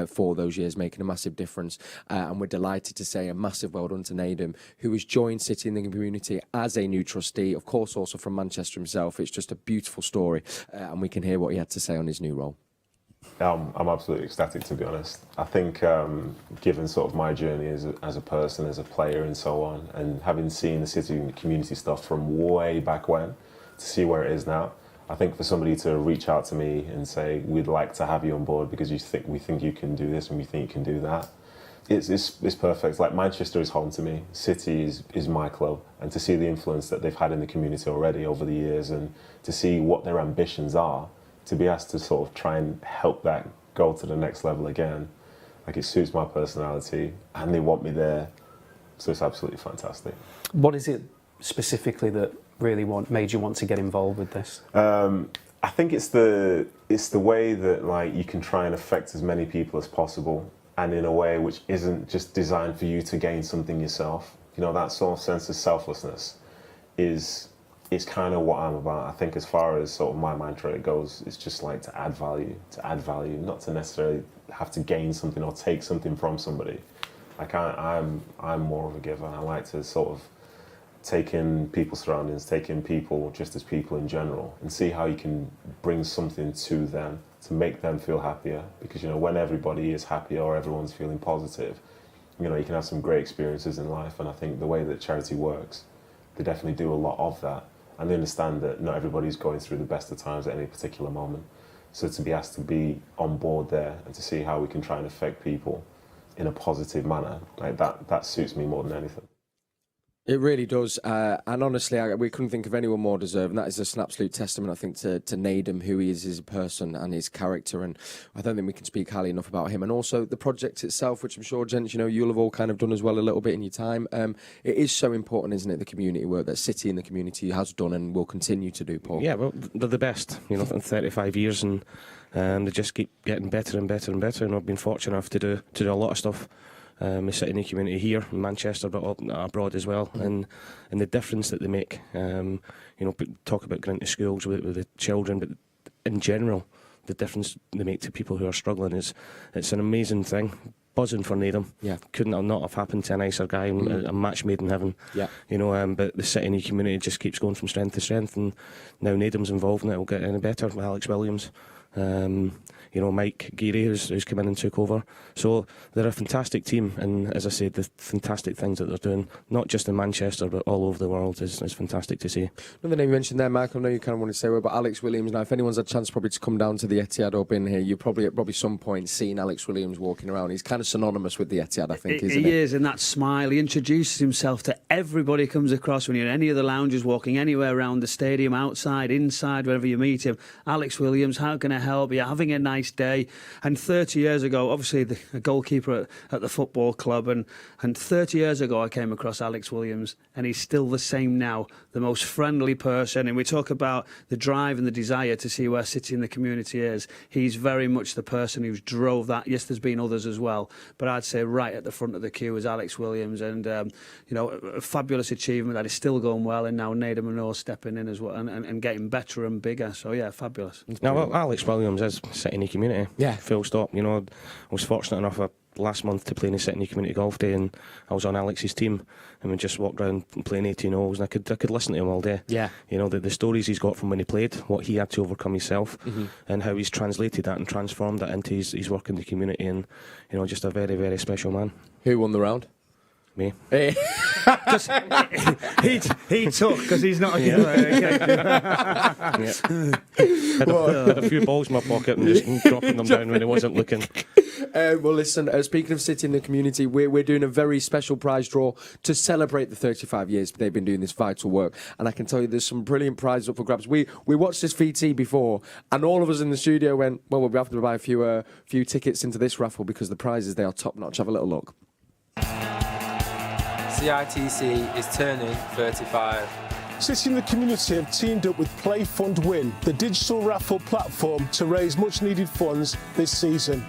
for those years, making a massive difference. And we're delighted to say a massive well done to Nedum, who has joined City in the community as a new trustee, of course also from Manchester himself. It's just a beautiful story and we can hear what he had to say on his new role. I'm absolutely ecstatic, to be honest. I think given sort of my journey as a person, as a player and so on, and having seen the City and community stuff from way back when to see where it is now, I think for somebody to reach out to me and say, we'd like to have you on board because we think you can do this and we think you can do that, it's perfect. Like, Manchester is home to me. City is my club, and to see the influence that they've had in the community already over the years, and to see what their ambitions are, to be asked to sort of try and help that go to the next level again, like, it suits my personality, and they want me there, so it's absolutely fantastic. What is it specifically that really made you want to get involved with this? I think it's the way that, like, you can try and affect as many people as possible, and in a way which isn't just designed for you to gain something yourself. You know, that sort of sense of selflessness is kind of what I'm about. I think as far as sort of my mantra it goes, it's just like to add value, not to necessarily have to gain something or take something from somebody. Like, I'm more of a giver. I like to sort of take in people's surroundings, take in people just as people in general, and see how you can bring something to them to make them feel happier. Because, you know, when everybody is happy or everyone's feeling positive, you know, you can have some great experiences in life. And I think the way that charity works, they definitely do a lot of that. And they understand that not everybody's going through the best of times at any particular moment. So to be asked to be on board there and to see how we can try and affect people in a positive manner, like that suits me more than anything. It really does, and honestly, we couldn't think of anyone more deserving. That is just an absolute testament, I think, to Nedum, who he is as a person and his character, and I don't think we can speak highly enough about him. And also the project itself, which I'm sure, gents, you know, you'll have all kind of done as well a little bit in your time. It is so important, isn't it, the community work that City and the community has done and will continue to do, Paul? Yeah, well, they're the best, you know, in 35 years, and they just keep getting better and better and better. And I've been fortunate enough to do a lot of stuff. We sit in the community here in Manchester, but abroad as well, and the difference that they make. You know, talk about going to schools with the children, but in general, the difference they make to people who are struggling it's an amazing thing. Buzzing for Nedum. Yeah, couldn't not have happened to a nicer guy. A match made in heaven. Yeah, you know. But the City and the community just keeps going from strength to strength, and now Nedum's involved, and it'll get any better with Alex Williams. You know, Mike Geary, who's come in and took over. So they're a fantastic team, and as I said, the fantastic things that they're doing, not just in Manchester but all over the world, is fantastic to see. Another name you mentioned there, Michael, I know you kind of wanted to say about Alex Williams. Now, if anyone's had a chance probably to come down to the Etihad or been here, you've probably at some point seen Alex Williams walking around. He's kind of synonymous with the Etihad, I think, isn't he? He is, and that smile, he introduces himself to everybody he comes across when you're in any of the lounges, walking anywhere around the stadium, outside, inside, wherever you meet him. Alex Williams, how can I help you? Having a nice day. And 30 years ago, obviously a goalkeeper at the football club, and 30 years ago I came across Alex Williams, and he's still the same now, the most friendly person. And we talk about the drive and the desire to see where City in the community is. He's very much the person who's drove that. Yes, there's been others as well, but I'd say right at the front of the queue is Alex Williams, and you know, a fabulous achievement that is still going well, and now Nedum Onuoha stepping in as well and getting better and bigger. So yeah, fabulous. Now, well, Alex Williams is City in the community. Yeah. Full stop. You know, I was fortunate enough last month to play in the City Community Golf Day, and I was on Alex's team, and we just walked around playing 18 holes, and I could listen to him all day. Yeah. You know, the stories he's got from when he played, what he had to overcome himself, and how he's translated that and transformed that into his work in the community, and, you know, just a very, very special man. Who won the round? Me. Hey. he took, because he's not a giver. Had a few balls in my pocket and just dropping them down when he wasn't looking. Well, listen, speaking of City in the community, we're doing a very special prize draw to celebrate the 35 years they've been doing this vital work. And I can tell you there's some brilliant prizes up for grabs. We watched this VT before, and all of us in the studio went, well, we'll have to buy a few tickets into this raffle because the prizes, they are top-notch. Have a little look. CITC is turning 35. City in the Community have teamed up with Play Fund Win, the digital raffle platform, to raise much-needed funds this season.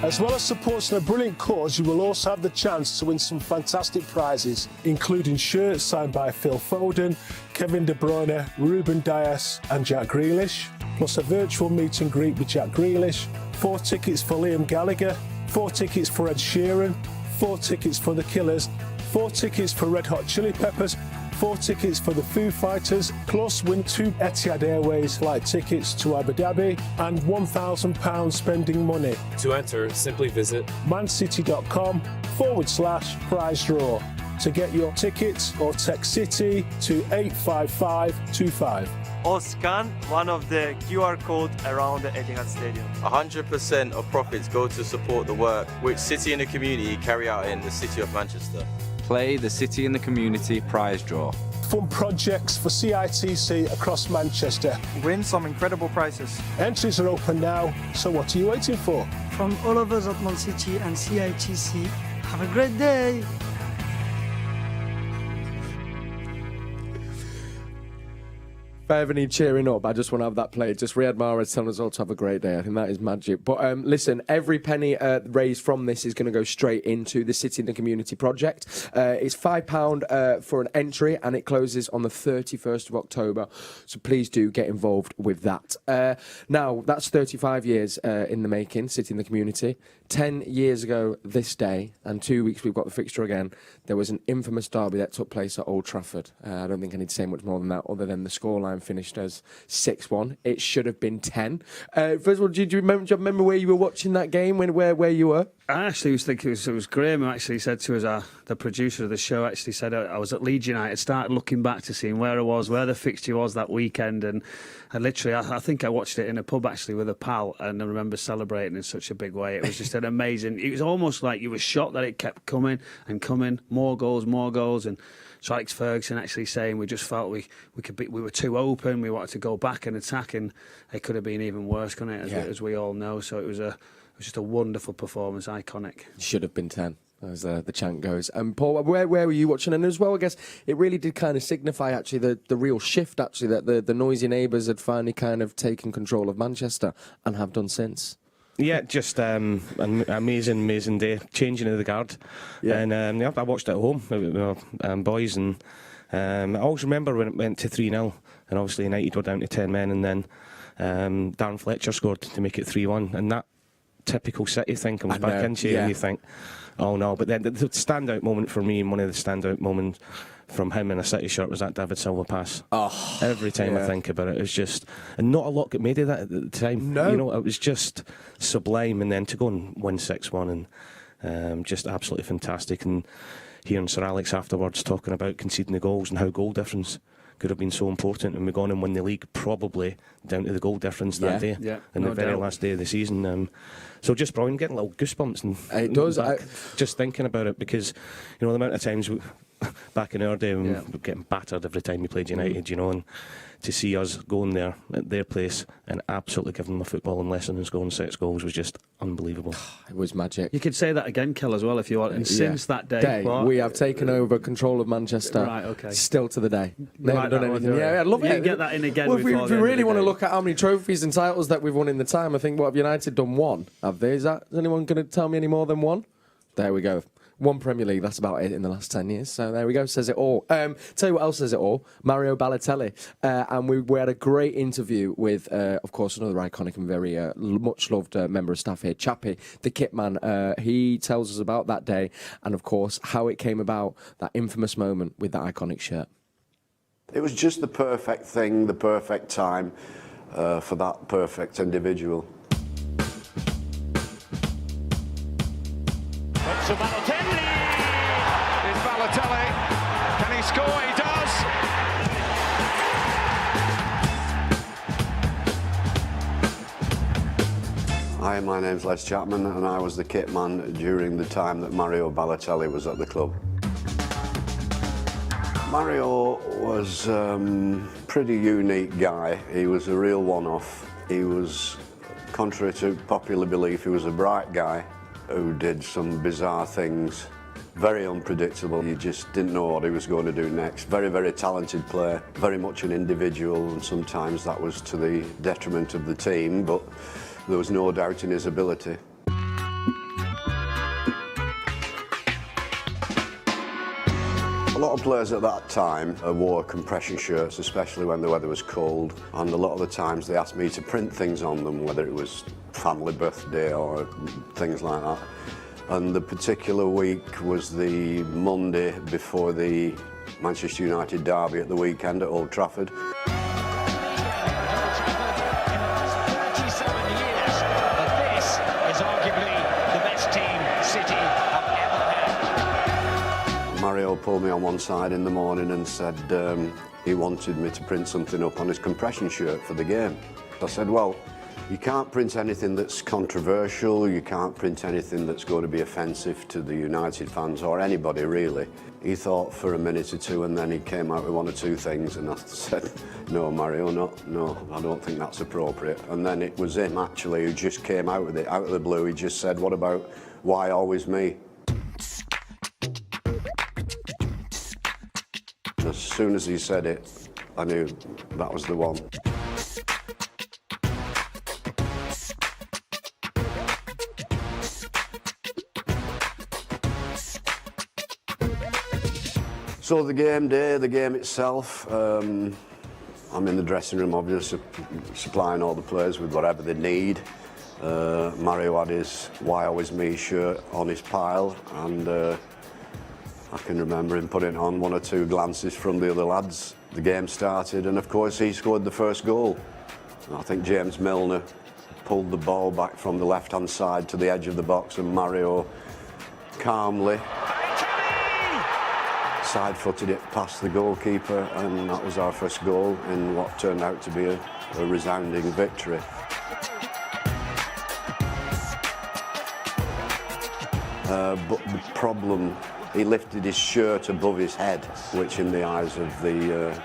As well as supporting a brilliant cause, you will also have the chance to win some fantastic prizes, including shirts signed by Phil Foden, Kevin De Bruyne, Ruben Dias and Jack Grealish, plus a virtual meet and greet with Jack Grealish, 4 tickets for Liam Gallagher, 4 tickets for Ed Sheeran, 4 tickets for The Killers, 4 tickets for Red Hot Chili Peppers, 4 tickets for the Foo Fighters, plus win 2 Etihad Airways flight tickets to Abu Dhabi and £1,000 spending money. To enter, simply visit mancity.com/prize draw to get your tickets, or text City to 85525. Or scan one of the QR codes around the Etihad Stadium. 100% of profits go to support the work which City in the Community carry out in the City of Manchester. Play the City in the Community prize draw. Fun projects for CITC across Manchester. Win some incredible prizes. Entries are open now, so what are you waiting for? From all of us at Man City and CITC, have a great day. If I ever need cheering up, I just want to have that played. Just Riyad Mahrez telling us all to have a great day. I think that is magic. But listen, every penny raised from this is going to go straight into the City in the Community project. It's £5 for an entry, and it closes on the 31st of October. So please do get involved with that. Now, that's 35 years in the making, City in the Community. 10 years ago this day, and 2 weeks we've got the fixture again, there was an infamous derby that took place at Old Trafford. I don't think I need to say much more than that, other than the scoreline finished as 6-1. It should have been 10. First of all, do you remember where you were watching that game, where you were? I actually was thinking it was Graham who actually said to us, the producer of the show actually said I was at Leeds United, started looking back to seeing where I was, where the fixture was that weekend, and literally I think I watched it in a pub actually with a pal, and I remember celebrating in such a big way. It was just an amazing, it was almost like you were shocked that it kept coming and coming, more goals, and so Alex Ferguson actually saying we just felt we were too open, we wanted to go back and attack, and it could have been even worse, couldn't it, as we all know. So it was just a wonderful performance, iconic. Should have been 10, as the chant goes. And Paul, where were you watching? And as well, I guess it really did kind of signify actually the real shift, actually, that the noisy neighbours had finally kind of taken control of Manchester and have done since. Yeah, just an amazing day. Changing of the guard. Yeah. And I watched it at home with boys, and I always remember when it went to 3-0, and obviously United were down to 10 men, and then Darren Fletcher scored to make it 3-1, and that typical City thing comes back into you, and you think, oh no. But then the standout moment for me, and one of the standout moments from him in a City shirt, was that David Silva pass. Oh, every time I think about it, it's just, and not a lot got made of that at the time. No, you know, it was just sublime, and then to go and win 6-1, and just absolutely fantastic. And hearing Sir Alex afterwards talking about conceding the goals and how goal difference could have been so important, and we gone and won the league probably down to the goal difference that day, in the very last day of the season. So just brilliant, getting little goosebumps, and it does. Just thinking about it, because you know the amount of times back in our day when we were getting battered every time we played United, you know, and to see us going there at their place and absolutely giving them a footballing lesson and scoring 6 goals was just unbelievable. It was magic. You could say that again, Kel, as well, if you want. And since that day, we have taken over control of Manchester. Right, okay. Still to the day. They haven't done anything. Yeah, I love it. You can get that in again. Well, if we really want to look at how many trophies and titles that we've won in the time, I think, what have United done? 1? Have they? Is anyone going to tell me any more than 1? There we go. 1 Premier League, that's about it in the last 10 years. So there we go, says it all. Tell you what else says it all, Mario Balotelli. And we had a great interview with, of course, another iconic and very much loved member of staff here, Chappie, the kit man. He tells us about that day and, of course, how it came about, that infamous moment with that iconic shirt. It was just the perfect thing, the perfect time for that perfect individual. So Balotelli! Is Balotelli? Can he score? He does! Hi, my name's Les Chapman, and I was the kit man during the time that Mario Balotelli was at the club. Mario was a pretty unique guy. He was a real one-off. He was, contrary to popular belief, he was a bright guy who did some bizarre things. Very unpredictable. You just didn't know what he was going to do next. Very, very talented player. Very much an individual, and sometimes that was to the detriment of the team, but there was no doubt in his ability. A lot of players at that time wore compression shirts, especially when the weather was cold, and a lot of the times they asked me to print things on them, whether it was family birthday or things like that. And the particular week was the Monday before the Manchester United derby at the weekend at Old Trafford. Mario pulled me on one side in the morning and said he wanted me to print something up on his compression shirt for the game. I said, well, you can't print anything that's controversial, you can't print anything that's going to be offensive to the United fans or anybody really. He thought for a minute or two and then he came out with one or two things, and I said, no Mario, no, I don't think that's appropriate. And then it was him actually who just came out with it, out of the blue. He just said, what about why always me? As soon as he said it, I knew that was the one. So the game day, the game itself, I'm in the dressing room, obviously, supplying all the players with whatever they need. Mario had his Why Always Me shirt on his pile, and I can remember him putting on one or two glances from the other lads. The game started, and of course he scored the first goal. I think James Milner pulled the ball back from the left-hand side to the edge of the box, and Mario calmly side-footed it past the goalkeeper, and that was our first goal in what turned out to be a resounding victory. But the problem, he lifted his shirt above his head, which in the eyes of the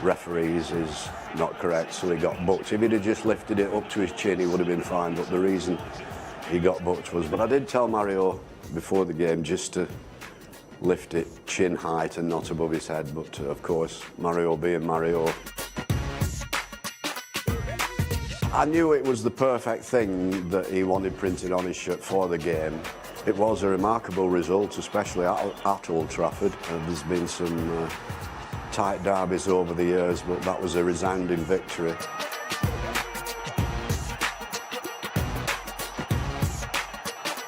referees is not correct, so he got booked. If he'd have just lifted it up to his chin, he would have been fine, but the reason he got booked was... But I did tell Mario before the game just to lift it chin height and not above his head, but of course, Mario being Mario. I knew it was the perfect thing that he wanted printed on his shirt for the game. It was a remarkable result, especially at Old Trafford. There's been some tight derbies over the years, but that was a resounding victory.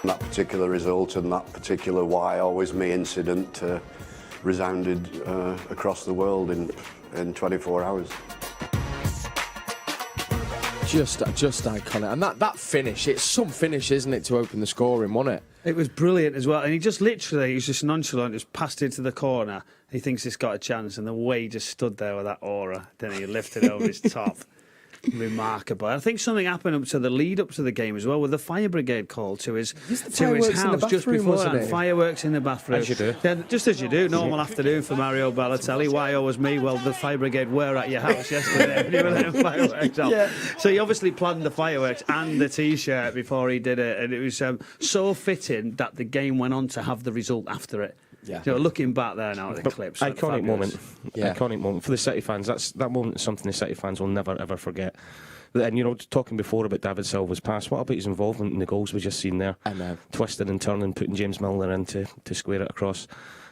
That particular result and that particular Why Always Me incident resounded across the world in 24 hours. Just iconic. And that finish, it's some finish, isn't it, to open the scoring, wasn't it? It was brilliant as well. And he just literally, he's just nonchalant, just passed it to the corner. He thinks he's got a chance, and the way he just stood there with that aura, then he lifted it over his top. Remarkable. I think something happened up to the lead up to the game as well, with the fire brigade call to his house just before that. Fireworks in the bathroom. As you do. Yeah, just as you do. Normal afternoon for Mario Balotelli. Why always me? Well, the fire brigade were at your house yesterday and you were letting fireworks off. Yeah. So he obviously planned the fireworks and the T-shirt before he did it, and it was so fitting that the game went on to have the result after it. Yeah. You know, looking back there now at the clips. Iconic moment. Yeah. Iconic moment for the City fans. That moment is something the City fans will never ever forget. And you know, talking before about David Silva's pass, what about his involvement in the goals we just seen there? I know. Twisting and turning, putting James Milner in to square it across.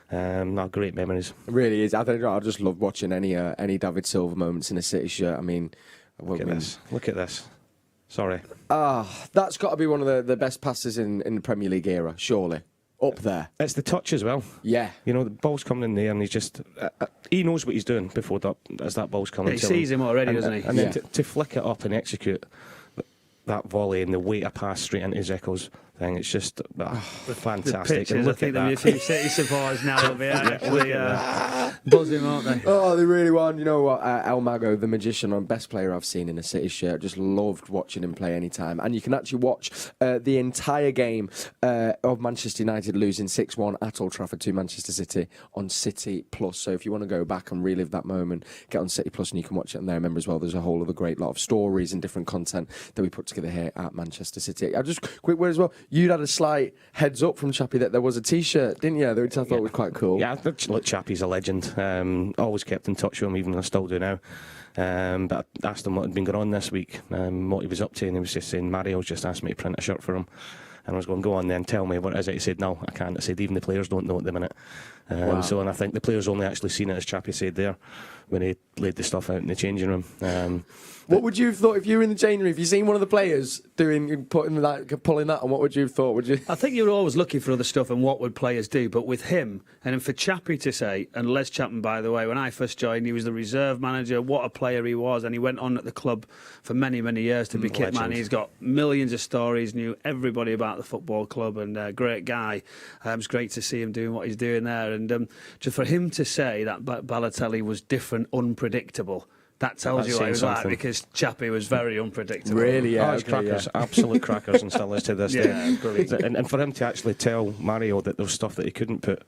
Great memories. It really is. I just love watching any David Silva moments in a City shirt. I mean, look at this. Sorry. That's got to be one of the best passes in the Premier League era, surely. Up there. It's the touch as well. Yeah. You know, the ball's coming in there and he's just... he knows what he's doing before that ball's coming. He sees him already, doesn't he? And then to flick it up and execute that volley and the weight of pass straight into Zeko's thing, it's just fantastic. The pictures, I think there'll be a few City supporters now will be actually buzzing, aren't they? Oh, they really won. You know what? El Mago, the magician, best player I've seen in a City shirt. Just loved watching him play anytime. And you can actually watch the entire game of Manchester United losing 6-1 at Old Trafford to Manchester City on City Plus. So if you want to go back and relive that moment, get on City Plus and you can watch it on there. Remember as well, there's a whole other great lot of stories and different content that we put together here at Manchester City. I just quick word as well. You'd had a slight heads up from Chappie that there was a T-shirt, didn't you? Which I thought was quite cool. Yeah, look, Chappie's a legend. Always kept in touch with him, even though I still do now. But I asked him what had been going on this week, what he was up to, and he was just saying, Mario's just asked me to print a shirt for him. And I was going, go on then, tell me what is it. He said, no, I can't. I said, even the players don't know at the minute. Wow. So, and I think the players only actually seen it, as Chappie said there, when he laid the stuff out in the changing room. What would you have thought if you were in the changing room? If you seen one of the players pulling that on, what would you have thought? Would you? I think you were always looking for other stuff and what would players do. But with him, and for Chappie to say, and Les Chapman, by the way, when I first joined, he was the reserve manager. What a player he was, and he went on at the club for many, many years to be kit man. He's got millions of stories, knew everybody about the football club, and great guy. It's great to see him doing what he's doing there, and just for him to say that Balotelli was different, unpredictable. That tells you what he was like, because Chappie was very unpredictable. Really, yeah. Oh, he's crackers, absolute crackers, and still is to this day. Brilliant. And for him to actually tell Mario that there was stuff that he couldn't put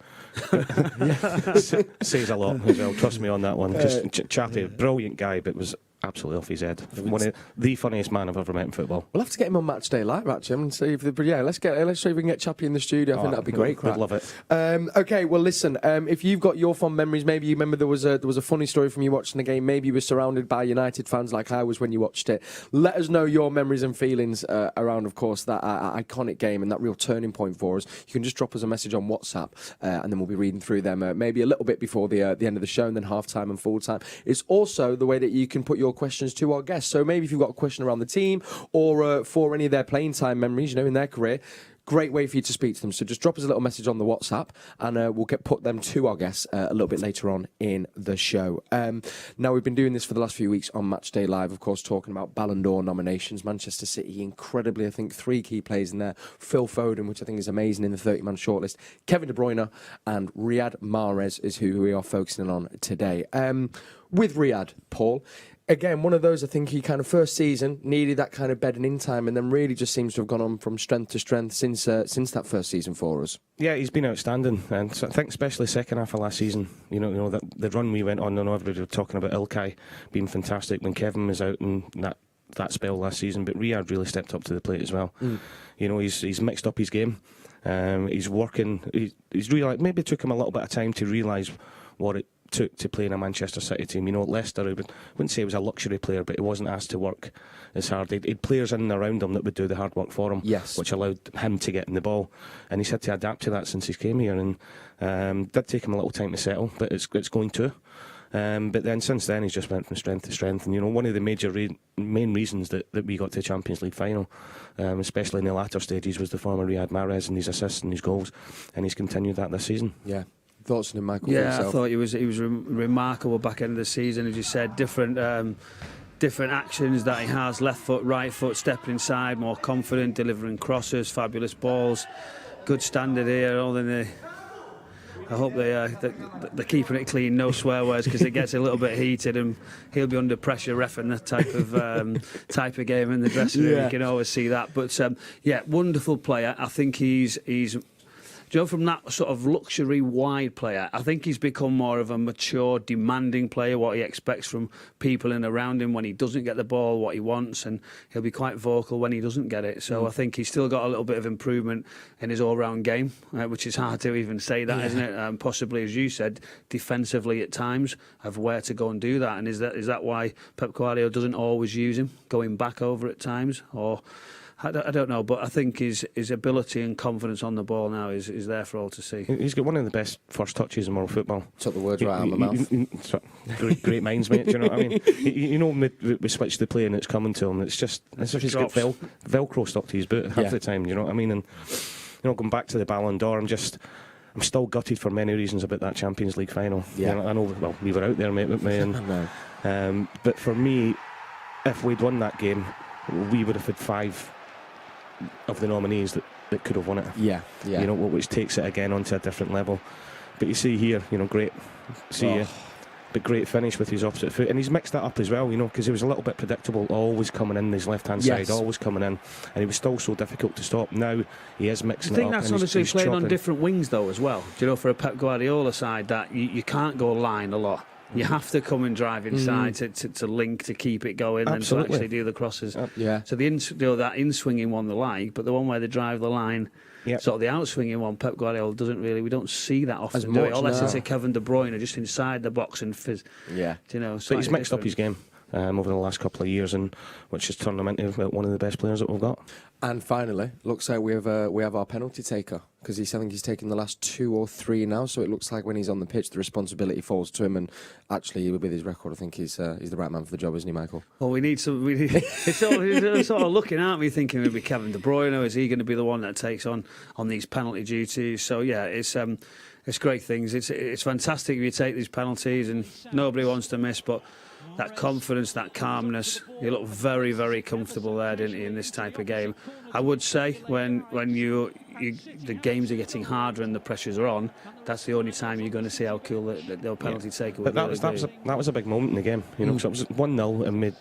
says a lot as well. Trust me on that one. Because Chappie, brilliant guy, but was absolutely off his head. One of the funniest man I've ever met in football. We'll have to get him on Matchday Live, actually, and see if let's see if we can get Chappie in the studio. I think that'd be great. I'd love it. Okay, well, listen. If you've got your fond memories, maybe you remember there was a funny story from you watching the game. Maybe you were surrounded by United fans like I was when you watched it. Let us know your memories and feelings around, of course, that iconic game and that real turning point for us. You can just drop us a message on WhatsApp, and then we'll be reading through them maybe a little bit before the end of the show, and then half time and full time. It's also the way that you can put your questions to our guests. So maybe if you've got a question around the team or for any of their playing time memories, in their career, great way for you to speak to them. So just drop us a little message on the WhatsApp, and we'll put them to our guests a little bit later on in the show. Now, we've been doing this for the last few weeks on Matchday Live, of course, talking about Ballon d'Or nominations. Manchester City, incredibly, I think 3 key players in there. Phil Foden, which I think is amazing, in the 30-man shortlist. Kevin De Bruyne and Riyad Mahrez is who we are focusing on today. With Riyad, Paul, again, one of those, I think he kind of first season needed that kind of bedding in time, and then really just seems to have gone on from strength to strength since that first season for us. Yeah, he's been outstanding, and so I think especially second half of last season. That the run we went on. I know everybody was talking about Ilkay being fantastic when Kevin was out in that spell last season, but Riyad really stepped up to the plate as well. He's mixed up his game. He's working. He's realised, maybe it took him a little bit of time to realise what it took to play in a Manchester City team. Leicester, I wouldn't say he was a luxury player, but he wasn't asked to work as hard. He had players in and around him that would do the hard work for him, which allowed him to get in the ball, and he's had to adapt to that since he came here, and did take him a little time to settle, but it's going to. But then since then he's just went from strength to strength, and one of the major main reasons that we got to the Champions League final, especially in the latter stages, was the former Riyad Mahrez and his assists and his goals, and he's continued that this season. Yeah. Thoughts on him, Michael? Yeah, I thought he was remarkable back end of the season, as you said. Different actions that he has: left foot, right foot, stepping inside, more confident, delivering crosses, fabulous balls, good standard here. I hope they're keeping it clean, no swear words, because it gets a little bit heated, and he'll be under pressure reffing that type of game in the dressing room. You can always see that. But wonderful player. I think he's. From that sort of luxury wide player, I think he's become more of a mature, demanding player, what he expects from people in around him when he doesn't get the ball, what he wants, and he'll be quite vocal when he doesn't get it. So I think he's still got a little bit of improvement in his all-round game, which is hard to even say that, isn't it? Possibly, as you said, defensively at times, of where to go and do that. And is that why Pep Guardiola doesn't always use him, going back over at times? Or I don't know, but I think his ability and confidence on the ball now is there for all to see. He's got one of the best first touches in world football. Took the words right out of my mouth. Great minds, mate. Do you know what I mean? We switch the play and it's coming to him. It's just he's got Velcro stuck to his boot half the time. You know what I mean? And going back to the Ballon d'Or, I'm still gutted for many reasons about that Champions League final. Yeah, I know. Well, we were out there, mate, with me. And, but for me, if we'd won that game, we would have had 5 of the nominees that could have won it. Yeah. Which takes it again onto a different level. But you see here, great. But great finish with his opposite foot, and he's mixed that up as well, because he was a little bit predictable, always coming in his left-hand side, always coming in, and he was still so difficult to stop. Now he is mixing it up. I think that's obviously playing on different wings though as well. For a Pep Guardiola side, that you can't go line a lot. You have to come and drive inside to link, to keep it going, and to actually do the crosses. So that in-swinging one they like, but the one where they drive the line. Sort of the outswinging one, Pep Guardiola we don't see that often, do it? Unless it's a Kevin De Bruyne just inside the box and fizz. Yeah. But he's mixed up his game over the last couple of years, and which has turned him into one of the best players that we've got. And finally, looks like we have our penalty taker, because I think he's taken the last 2 or 3 now. So it looks like when he's on the pitch, the responsibility falls to him. And actually, with his record, I think he's the right man for the job, isn't he, Michael? Well, it's sort of looking at me thinking maybe Kevin De Bruyne, or is he going to be the one that takes on these penalty duties? So yeah, it's great things. It's fantastic if you take these penalties, and nobody wants to miss, but that confidence, that calmness, you look very, very comfortable there, didn't you, in this type of game. I would say when the games are getting harder and the pressures are on, that's the only time you're going to see how cool the penalty taker would be. But that was a big moment in the game, because it was 1-0 and we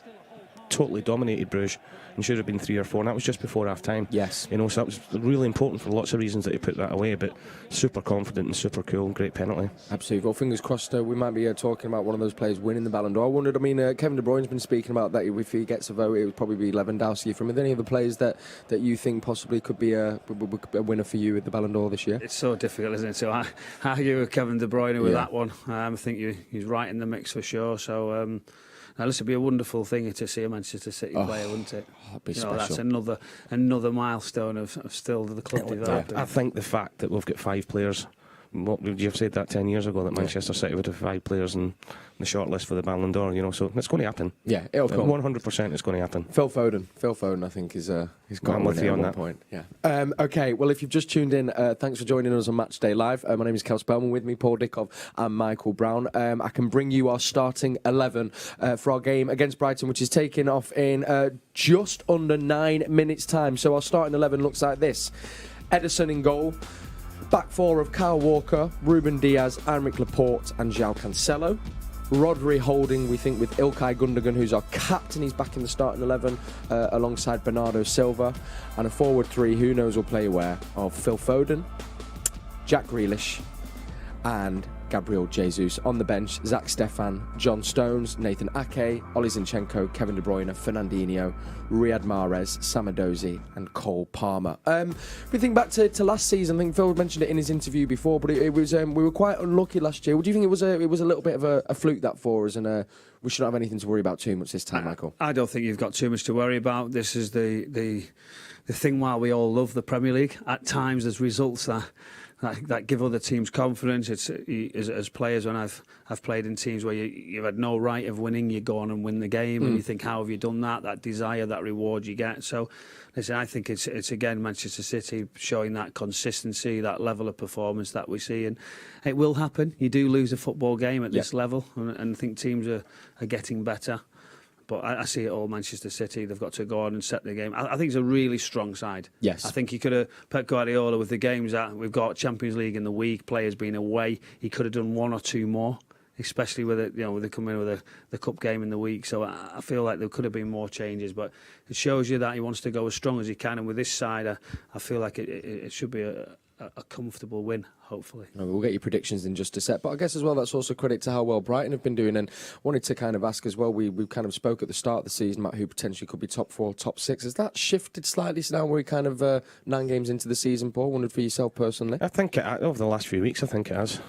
totally dominated Bruges and should have been 3 or 4, and that was just before half time. Yes. So that was really important for lots of reasons that he put that away, but super confident and super cool, great penalty. Absolutely. Well, fingers crossed we might be talking about one of those players winning the Ballon d'Or. I wondered, Kevin De Bruyne's been speaking about that if he gets a vote, it would probably be Lewandowski. Are there any other players that you think possibly could be a winner for you with the Ballon d'Or this year? It's so difficult, isn't it? So I argue with Kevin De Bruyne with that one. I think he's right in the mix for sure. So now, this would be a wonderful thing to see a Manchester City player, wouldn't it? That'd be special. That's another milestone of still the club developing. I think the fact that we've got 5 players, what would you have said that 10 years ago, that Manchester City would have 5 players in the shortlist for the Ballon d'Or, so it's going to happen. Yeah, it'll come. 100% it's going to happen. Phil Foden, I think, is he's got with you on that point. Yeah. Okay, well, if you've just tuned in, thanks for joining us on Matchday Live. My name is Kel Spellman, with me Paul Dickov and Michael Brown. I can bring you our starting 11 for our game against Brighton, which is taking off in just under 9 minutes' time. So our starting 11 looks like this: Ederson in goal. Back 4 of Kyle Walker, Ruben Diaz, Aymeric Laporte and João Cancelo. Rodri holding, we think, with Ilkay Gundogan, who's our captain. He's back in the starting 11 alongside Bernardo Silva. And a forward 3, who knows will play where, of Phil Foden, Jack Grealish and Gabriel Jesus. On the bench, Zach Stefan, John Stones, Nathan Ake, Oli Zinchenko, Kevin De Bruyne, Fernandinho, Riyad Mahrez, Sam Edozie and Cole Palmer. If we think back to last season, I think Phil mentioned it in his interview before, but it was we were quite unlucky last year. Would you think it was a little bit of a fluke that for us, and we shouldn't have anything to worry about too much this time, Michael? I don't think you've got too much to worry about. This is the thing why we all love the Premier League. At times there's results that give other teams confidence. It's as players, when I've played in teams where you've had no right of winning, you go on and win the game, and you think, how have you done that? That desire, that reward you get. So, listen, I think it's again Manchester City showing that consistency, that level of performance that we see, and it will happen. You do lose a football game at this level, and I think teams are getting better. But I see it all Manchester City. They've got to go on and set the game. I think it's a really strong side. Yes. I think he could have, Pep Guardiola, with the games that we've got, Champions League in the week, players being away, he could have done 1 or 2 more, especially with it, with they come in with the cup game in the week. So I feel like there could have been more changes, but it shows you that he wants to go as strong as he can. And with this side, I feel like it should be a comfortable win, hopefully. We'll get your predictions in just a sec, but I guess as well that's also credit to how well Brighton have been doing, and wanted to kind of ask as well, we kind of spoke at the start of the season about who potentially could be top 4, top 6. Has that shifted slightly now where we kind of 9 games into the season, Paul? Wondered for yourself personally? I think over the last few weeks, I think it has.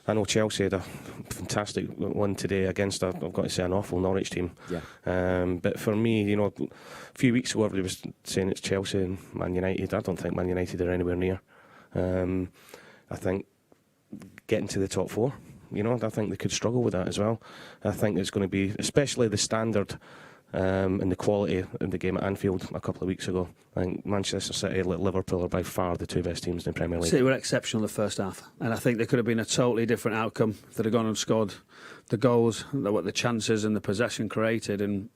I know Chelsea had a fantastic one today against, I've got to say, an awful Norwich team. Yeah. But for me, a few weeks ago everybody was saying it's Chelsea and Man United. I don't think Man United are anywhere near. I think getting to the top 4, I think they could struggle with that as well. I think it's going to be, especially the standard and the quality of the game at Anfield a couple of weeks ago. I think Manchester City and Liverpool are by far the 2 best teams in the Premier League. City were exceptional the first half, and I think there could have been a totally different outcome if they'd have gone and scored the goals, what the chances and the possession created, and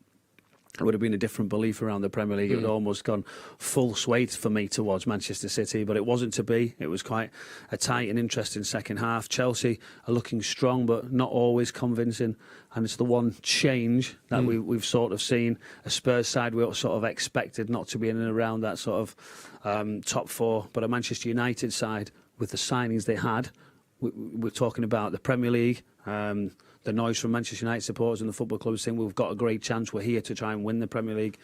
it would have been a different belief around the Premier League. It would have almost gone full sway for me towards Manchester City, but it wasn't to be. It was quite a tight and interesting second half. Chelsea are looking strong, but not always convincing, and it's the one change that we've sort of seen. A Spurs side we sort of expected not to be in and around that sort of top four, but a Manchester United side, with the signings they had, we're talking about the Premier League, the noise from Manchester United supporters and the football clubs saying we've got a great chance, we're here to try and win the Premier League.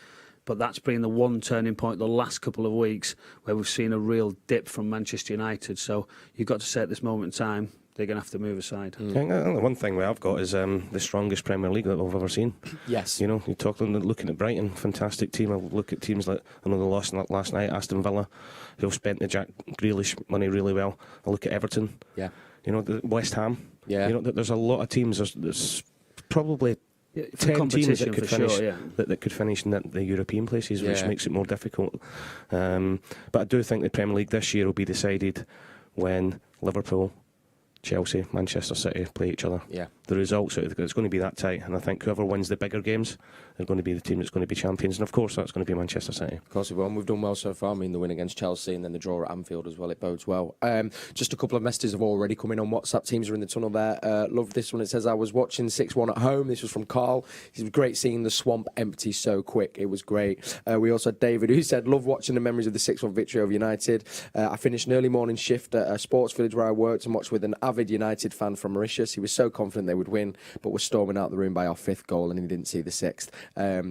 But that's been the one turning point the last couple of weeks where we've seen a real dip from Manchester United. So you've got to say at this moment in time, they're going to have to move aside. I think the one thing we have got is the strongest Premier League that we've ever seen. Yes. You know, you talk looking at Brighton, fantastic team. I look at teams like, I know they lost last night, Aston Villa, who've spent the Jack Grealish money really well. I look at Everton. Yeah. You know, West Ham. Yeah. You know, there's a lot of teams. There's probably 10 teams that could finish that could finish in the European places, which makes it more difficult. But I do think the Premier League this year will be decided when Liverpool, Chelsea, Manchester City play each other. Yeah. The results, it's going to be that tight, and I think whoever wins the bigger games are going to be the team that's going to be champions, and of course that's going to be Manchester City. Of course it will, and we've done well so far. I mean, the win against Chelsea and then the draw at Anfield as well, it bodes well. Just a couple of messages have already come in on WhatsApp. Teams are in the tunnel there. Love this one. It says, I was watching 6-1 at home. This was from Carl. It was great seeing the swamp empty so quick. It was great. We also had David, who said, love watching the memories of the 6-1 victory over United. I finished an early morning shift at a sports village where I worked and watched with an avid United fan from Mauritius. He was so confident they would win, but was storming out the room by our 5th goal, and he didn't see the 6th.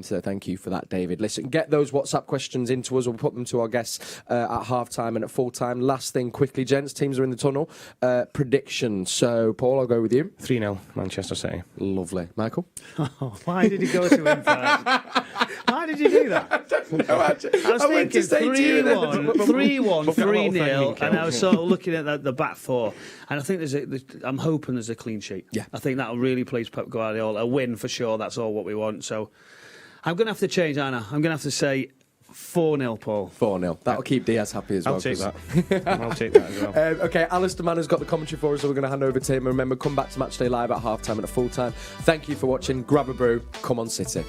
So thank you for that, David. Listen, get those WhatsApp questions into us. We'll put them to our guests at half-time and at full-time. Last thing, quickly, gents, teams are in the tunnel. Predictions. So, Paul, I'll go with you. 3-0, Manchester City. Lovely. Michael? Why did he go to him first? Why did you do that? I was thinking 3-1, 3-1, 3-0, and I was sort of looking at the back four, and I think I'm hoping there's a clean sheet. Yeah. I think that'll really please Pep Guardiola. A win for sure, that's all what we want. So I'm going to have to change, Anna. I'm going to have to say 4-0, Paul. 4-0. That'll keep Diaz happy as well. I'll take that. I'll take that as well. Okay, Alistair Mann has got the commentary for us, so we're going to hand over to him. Remember, come back to Matchday Live at half-time and at full-time. Thank you for watching. Grab a brew. Come on, City.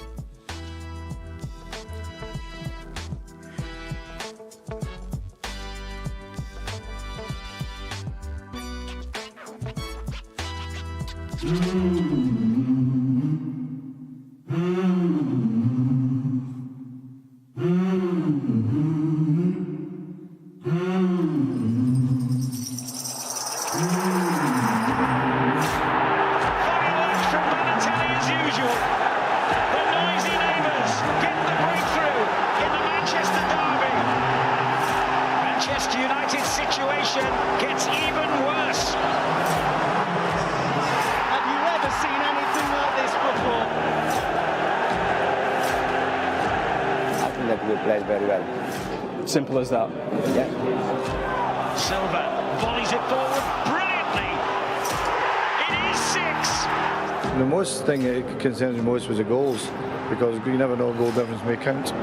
Played very well. Simple as that. Yeah. Silva volleys it forward brilliantly. It is 6. The most thing that concerns me most was the goals, because you never know, goal difference may count.